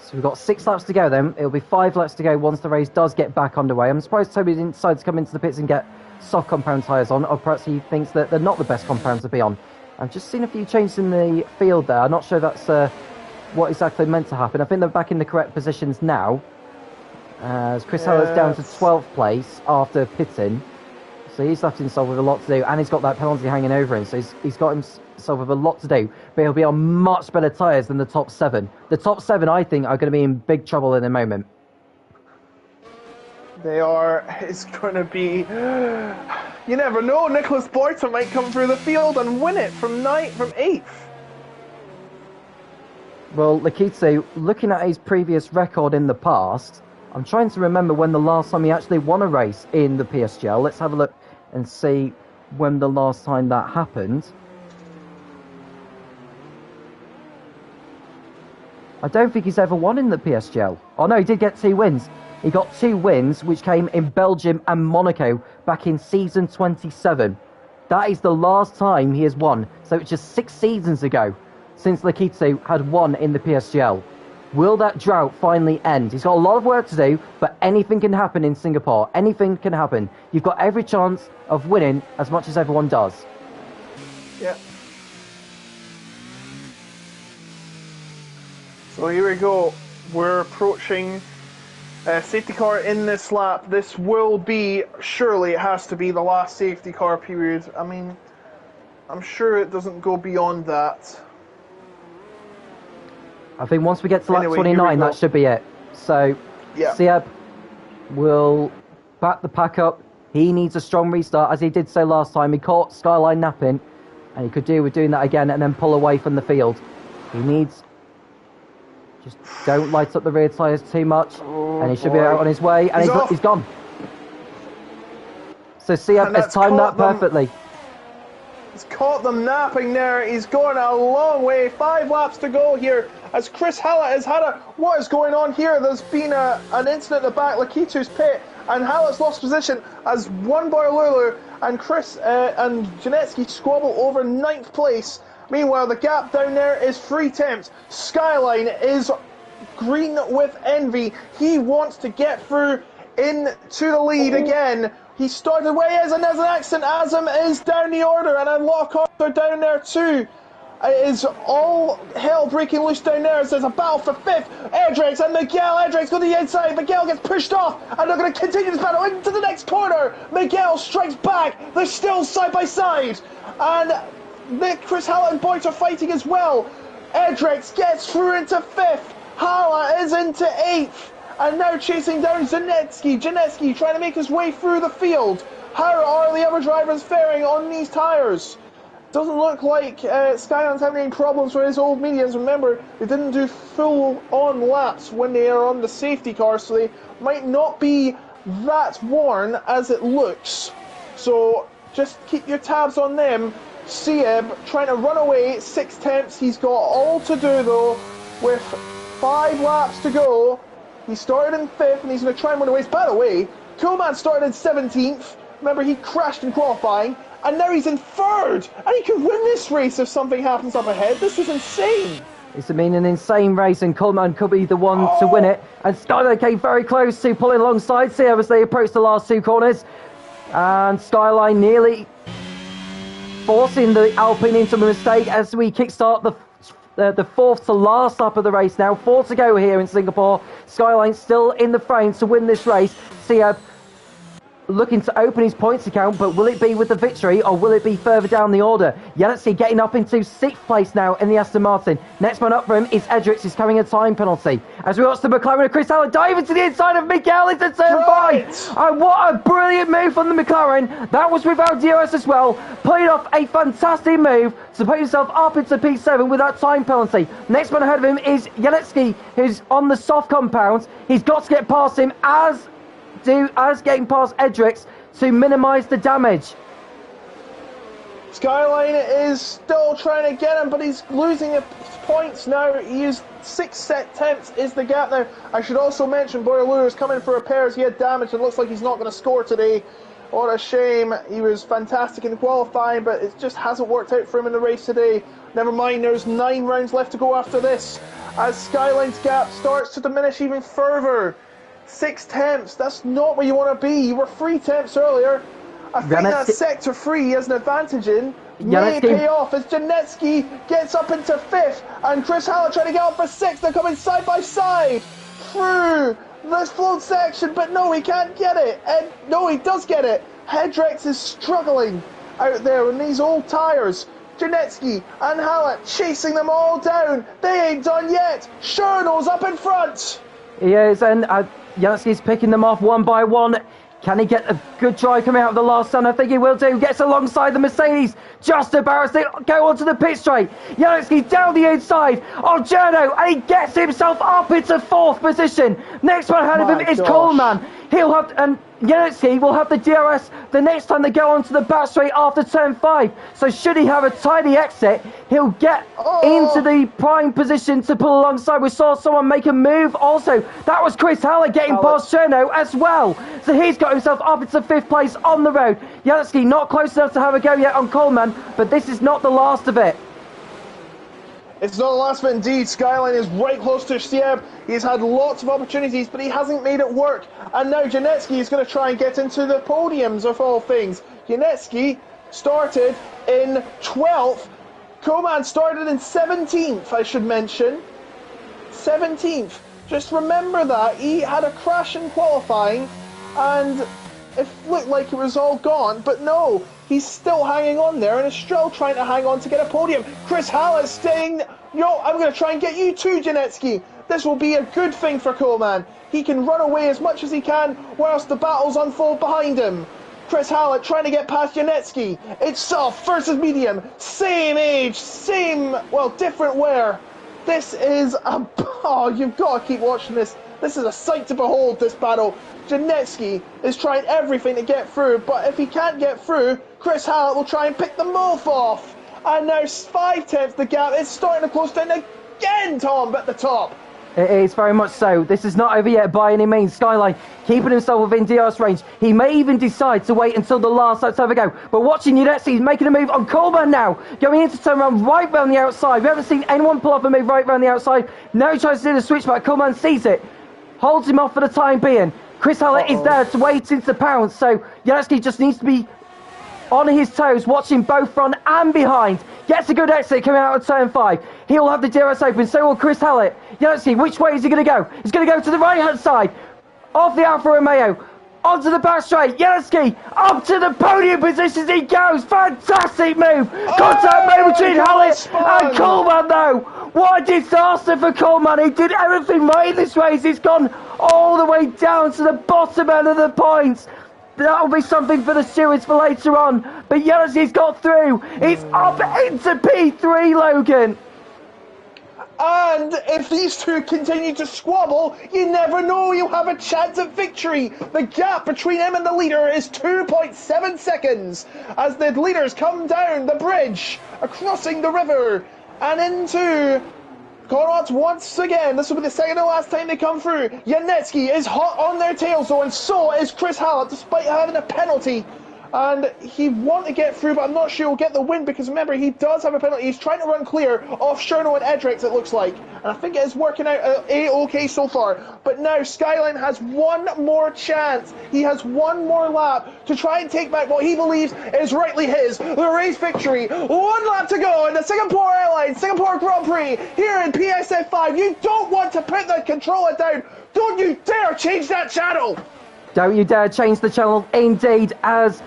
So we've got 6 laps to go then. It'll be 5 laps to go once the race does get back underway. I'm surprised Toby didn't decide to come into the pits and get soft compound tyres on, or perhaps he thinks that they're not the best compounds to be on. I've just seen a few changes in the field there. I'm not sure that's what exactly meant to happen. I think they're back in the correct positions now. As Chris Heller's down to 12th place after pitting. So he's left himself with a lot to do, and he's got that penalty hanging over him, so he's got himself with a lot to do, but he'll be on much better tyres than the top 7. The top 7, I think, are going to be in big trouble in a moment. They are. It's going to be... You never know, Nicholas Boyton might come through the field and win it from 8th. Well, Lakito, looking at his previous record in the past, I'm trying to remember when the last time he actually won a race in the PSGL. Let's have a look and see when the last time that happened. I don't think he's ever won in the PSGL. Oh no, he did get 2 wins. He got 2 wins, which came in Belgium and Monaco back in season 27. That is the last time he has won. So it's just 6 seasons ago since Lakito had won in the PSGL. Will that drought finally end? He's got a lot of work to do, but anything can happen in Singapore. Anything can happen. You've got every chance of winning as much as everyone does. Yeah. So here we go. We're approaching safety car in this lap. This will be, surely it has to be the last safety car period. I mean, I'm sure it doesn't go beyond that. I think once we get to lap Anyway, 29, that should be it. So, yeah. Sieb will back the pack up. He needs a strong restart, as he did so last time. He caught Skyline napping, and he could do with doing that again and then pull away from the field. He needs... Just don't light up the rear tyres too much, and he should be out on his way, and he's gone. So Sieb has timed that perfectly. He's caught them napping there. He's going a long way. 5 laps to go here as Chris Hallett has had a... What is going on here? There's been an incident at the back, Lakitu's pit, and Hallett's lost position as one Boilulu and Chris and Janetsky squabble over 9th place. Meanwhile, the gap down there is 3 tenths. Skyline is green with envy. He wants to get through into the lead again. He started where he is, and there's an accident. Azam is down the order, and Unlock are down there too. It is all hell breaking loose down there as there's a battle for 5th. Edrix and Miguel. Edrix go to the inside. Miguel gets pushed off, and they're going to continue this battle into the next corner. Miguel strikes back. They're still side by side. And Chris Hallett and Boyd are fighting as well. Edrix gets through into 5th. Hallett is into 8th. And now chasing down Janetsky. Janetsky trying to make his way through the field. How are the other drivers faring on these tyres? Doesn't look like Skyline's having any problems with his old mediums. Remember, they didn't do full-on laps when they are on the safety car, so they might not be that worn as it looks. So just keep your tabs on them. Sieb trying to run away, 6 tenths. He's got all to do, though, with 5 laps to go. He started in 5th, and he's going to try and run away. By the way, Coleman started in 17th. Remember, he crashed in qualifying, and now he's in 3rd. And he could win this race if something happens up ahead. This is insane. It's been an insane race, and Coleman could be the one to win it. And Skyline came very close to pulling alongside Sieb as they approached the last 2 corners. And Skyline nearly forcing the Alpine into a mistake as we kickstart the 4th to last lap of the race now. 4 to go here in Singapore. Skyline still in the frame to win this race. Sieb looking to open his points account, but will it be with the victory or will it be further down the order? Janetsky getting up into 6th place now in the Aston Martin. Next one up for him is Edrix, who's carrying a time penalty. As we watch the McLaren of Chris Hallett dive into the inside of Miguel into turn 5. And what a brilliant move from the McLaren. That was without DRS as well. Pulling off a fantastic move to put himself up into P7 with that time penalty. Next one ahead of him is Janetsky, who's on the soft compound. He's got to get past him as getting past Edrix to minimise the damage. Skyline is still trying to get him, but he's losing points now. He is 6 tenths is the gap now. I should also mention Boilulu is coming for repairs. He had damage and looks like he's not going to score today. What a shame. He was fantastic in qualifying, but it just hasn't worked out for him in the race today. Never mind, there's 9 rounds left to go after this, as Skyline's gap starts to diminish even further. 6 tenths, that's not where you want to be. You were 3 tenths earlier. I think that sector 3 has an advantage in. May pay off as Janetsky gets up into 5th and Chris Hallett trying to get up for 6th. They're coming side by side through this float section, but no, he can't get it. And no, he does get it. Hedrex is struggling out there in these old tyres. Janetsky and Hallett chasing them all down. They ain't done yet. Cherno's up in front. He is, and Janetsky's picking them off one by one. Can he get a good drive coming out of the last turn? I think he will do. Gets alongside the Mercedes just about as they go onto the pit straight. Janetsky down the inside on Cherno, and he gets himself up into 4th position. Next one ahead of him is Coleman. He'll have, and Janetsky will have the DRS the next time they go onto the back straight after turn 5. So should he have a tidy exit, he'll get into the prime position to pull alongside. We saw someone make a move also. That was Chris Hallett getting past Cherno as well. So he's got himself up into 5th place on the road. Janetsky not close enough to have a go yet on Coleman, but this is not the last of it. It's not the last of it indeed. Skyline is right close to Sieb. He's had lots of opportunities, but he hasn't made it work. And now Janetsky is going to try and get into the podiums of all things. Janetsky started in 12th. Coleman started in 17th, I should mention. 17th. Just remember that. He had a crash in qualifying, and it looked like it was all gone, but no, he's still hanging on there and is still trying to hang on to get a podium. Chris Hallett staying. Yo, I'm going to try and get you too, Janetsky. This will be a good thing for Coleman. He can run away as much as he can whilst the battles unfold behind him. Chris Hallett trying to get past Janetsky. It's soft versus medium. Same age, same, well, different wear. This is a... Oh, you've got to keep watching this. This is a sight to behold, this battle. Janetsky is trying everything to get through, but if he can't get through, Chris Hallett will try and pick them both off. And now 5/10 the gap. It's starting to close down again, Tom, at the top. It is very much so. This is not over yet by any means. Skyline keeping himself within DRS range. He may even decide to wait until the last lap to have a go. But watching Janetsky, he's making a move on Coleman now. Going into turn around right round the outside. We haven't seen anyone pull off a move right round the outside. No chance to do the switch back. Coleman sees it. Holds him off for the time being. Chris Hallett is there to wait into pounce. So Janetsky just needs to be on his toes, watching both front and behind. Gets a good exit coming out of turn 5. He'll have the DRS open, so will Chris Hallett. Janetsky, which way is he going to go? He's going to go to the right-hand side. Off the Alfa Romeo. Onto the back straight. Janetsky up to the podium positions he goes. Fantastic move. Contact move between Hallett and Coleman, though. What a disaster for Coleman. He did everything right in this race. He's gone all the way down to the bottom end of the points. That'll be something for the series for later on. But Janetsky's got through. It's up into P3, Logan. And if these two continue to squabble, you never know, you have a chance at victory. The gap between him and the leader is 2.7 seconds as the leaders come down the bridge, crossing the river, and into Conrads once again. This will be the second and last time they come through. Janetsky is hot on their tails though, and so is Chris Hallett, despite having a penalty. And he want to get through, but I'm not sure he'll get the win, because remember, he does have a penalty. He's trying to run clear off Cherno and Edricks, it looks like. And I think it is working out A-OK so far. But now Skyline has one more chance. He has one more lap to try and take back what he believes is rightly his, the race victory. One lap to go in the Singapore Airlines, Singapore Grand Prix, here in PSF 5. You don't want to put the controller down. Don't you dare change that channel. Don't you dare change the channel, indeed, as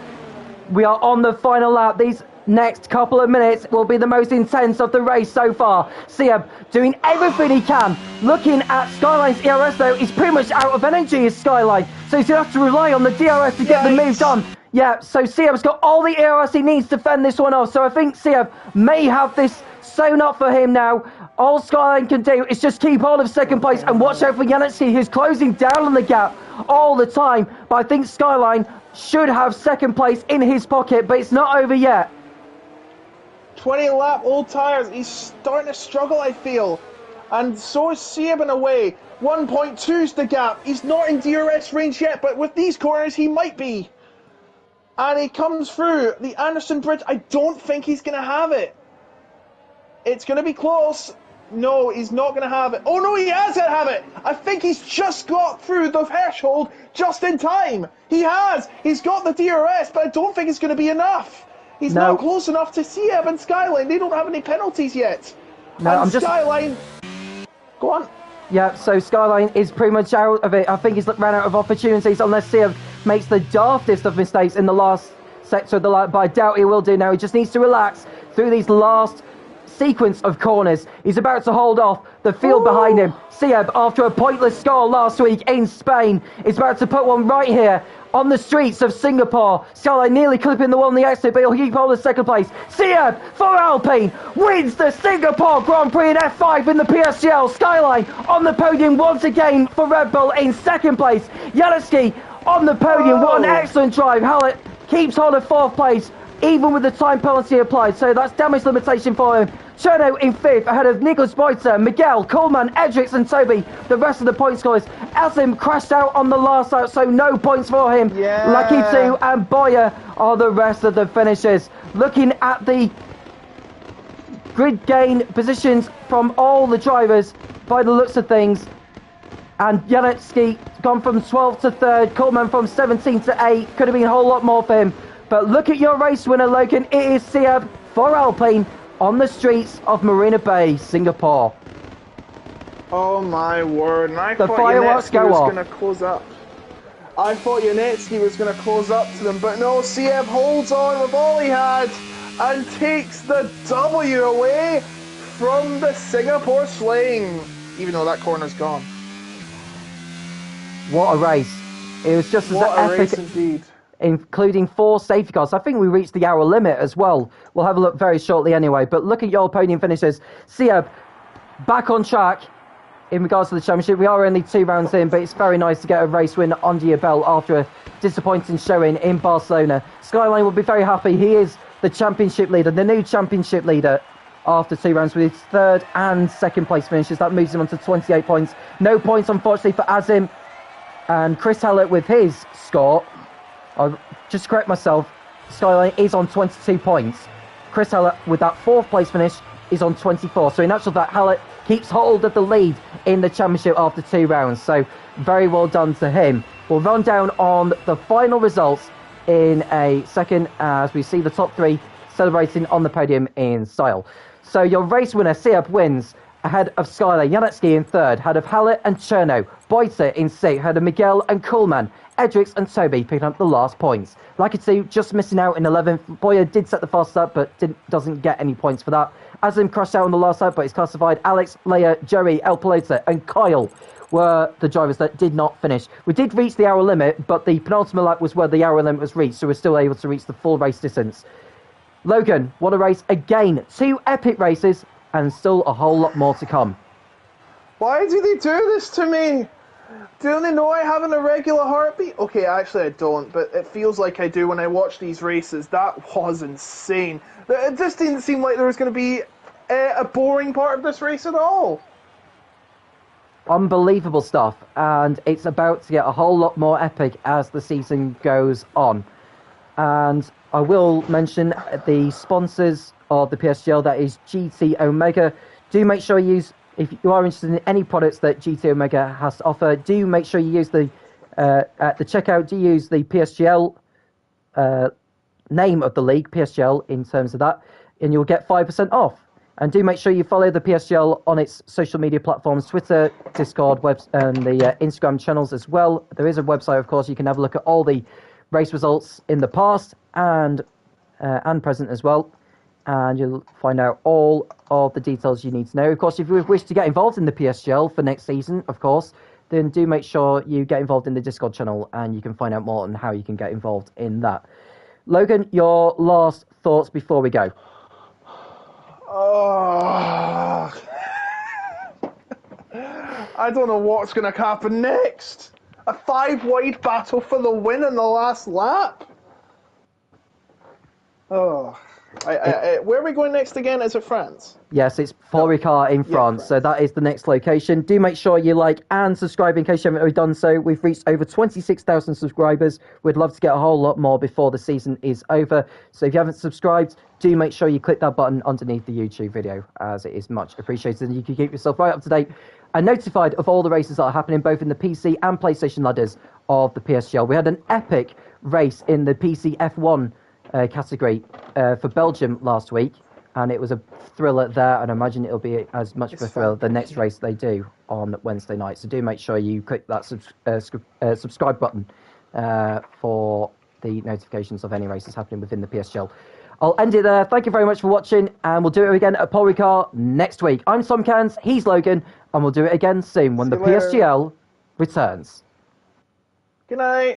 we are on the final lap. These next couple of minutes will be the most intense of the race so far. Sieb doing everything he can. Looking at Skyline's ERS though, he's pretty much out of energy as Skyline. So he's going to have to rely on the DRS to get the move done. Yeah, so Sieb's got all the ERS he needs to fend this one off. So I think Sieb may have this sewn up for him now. All Skyline can do is just keep hold of second place and watch out for Janetsky, who's closing down on the gap all the time. But I think Skyline should have second place in his pocket, but it's not over yet. 20 lap old tyres. He's starting to struggle, I feel. And so is Sieb in a way. 1.2 is the gap. He's not in DRS range yet, but with these corners, he might be. And he comes through the Anderson Bridge. I don't think he's going to have it. It's going to be close. No, he's not going to have it. Oh, no, he has to have it. I think he's just got through the threshold just in time. He has. He's got the DRS, but I don't think it's going to be enough. He's not close enough to Sieb and Skyline. They don't have any penalties yet. No, and Skyline... Go on. Yeah, so Skyline is pretty much out of it. I think he's ran out of opportunities unless Sieb makes the daftest of mistakes in the last sector of the lap, but I doubt he will do now. He just needs to relax through these last sequence of corners. He's about to hold off the field behind him. Sieb, after a pointless score last week in Spain, is about to put one right here on the streets of Singapore. Skyline nearly clipping the one on the exit, but he'll keep hold of second place. Sieb for Alpine wins the Singapore Grand Prix in F5 in the PSGL. Skyline on the podium once again for Red Bull in second place. Janetsky on the podium. What an excellent drive. Hallett keeps hold of fourth place, even with the time penalty applied, so that's damage limitation for him. Cherno in fifth, ahead of Nicholas Boyter, Miguel, Coleman, Edricks and Toby. The rest of the point scorers. Asim crashed out on the last lap, so no points for him. Yeah. Lakitu and Boyer are the rest of the finishers. Looking at the grid gain positions from all the drivers, by the looks of things, and Janetsky gone from 12th to 3rd, Coleman from 17th to 8th. Could have been a whole lot more for him. But look at your race winner, Logan. It is Sieb for Alpine on the streets of Marina Bay, Singapore. Oh my word! And I The thought fireworks Yanetsky go was off. going to close up. I thought Yanetsky was going to close up to them, but no, Siev holds on with all he had and takes the W away from the Singapore Sling, even though that corner's gone. What a race. It was just as What a epic, race indeed. including 4 safety cars. I think we reached the hour limit as well. We'll have a look very shortly anyway. But look at your podium finishes. Sieb back on track in regards to the championship. We are only 2 rounds in, but it's very nice to get a race win under your belt after a disappointing showing in Barcelona. Skyline will be very happy. He is the championship leader, the new championship leader after 2 rounds with his 3rd and 2nd place finishes. That moves him on to 28 points. No points, unfortunately, for Azim. And Chris Hallett with his score, I'll just correct myself, Skyline is on 22 points. Chris Hallett with that 4th place finish is on 24. So in actual fact, Hallett keeps hold of the lead in the championship after 2 rounds. So very well done to him. We'll run down on the final results in a second as we see the top 3 celebrating on the podium in style. So your race winner, Sieb, wins ahead of Skylar, Janetsky in 3rd, ahead of Hallett and Cherno, Boyter in 6th, ahead of Miguel and Kuhlman, Edricks and Toby picking up the last points. Lucky just missing out in 11th. Boyer did set the fastest lap, but doesn't get any points for that. Azim crashed out on the last lap, but he's classified. Alex, Leia, Joey, El Pelota and Kyle were the drivers that did not finish. We did reach the hour limit, but the penultimate lap was where the hour limit was reached, so we're still able to reach the full race distance. Logan, what a race again. 2 epic races and still a whole lot more to come. Why do they do this to me? Do they know I have an irregular heartbeat? Okay, actually I don't, but it feels like I do when I watch these races. That was insane. It just didn't seem like there was going to be a boring part of this race at all. Unbelievable stuff, and it's about to get a whole lot more epic as the season goes on. And I will mention the sponsors of the PSGL, that is GT Omega. Do make sure you use, if you are interested in any products that GT Omega has to offer, do make sure you use the, at the checkout, do use the PSGL name of the league, PSGL, in terms of that, and you'll get 5% off. And do make sure you follow the PSGL on its social media platforms, Twitter, Discord, and the Instagram channels as well. There is a website, of course. You can have a look at all the race results in the past and present as well. And you'll find out all of the details you need to know. Of course, if you wish to get involved in the PSGL for next season, of course, then do make sure you get involved in the Discord channel and you can find out more on how you can get involved in that. Logan, your last thoughts before we go. Oh. I don't know what's going to happen next. A 5-wide battle for the win in the last lap. Oh. Where are we going next again? Is it France? Yes, it's Paul Ricard in France, so that is the next location. Do make sure you like and subscribe in case you haven't already done so. We've reached over 26,000 subscribers. We'd love to get a whole lot more before the season is over. So if you haven't subscribed, do make sure you click that button underneath the YouTube video, as it is much appreciated. And you can keep yourself right up to date and notified of all the races that are happening both in the PC and PlayStation ladders of the PSGL. We had an epic race in the PC F1 category for Belgium last week, and it was a thriller there, and I imagine it'll be as much of a thriller the next race they do on Wednesday night. So do make sure you click that subscribe button for the notifications of any races happening within the PSGL. I'll end it there. Thank you very much for watching, and we'll do it again at Paul Ricard next week. I'm Tom Cans, he's Logan, and we'll do it again soon when the PSGL returns. Good night.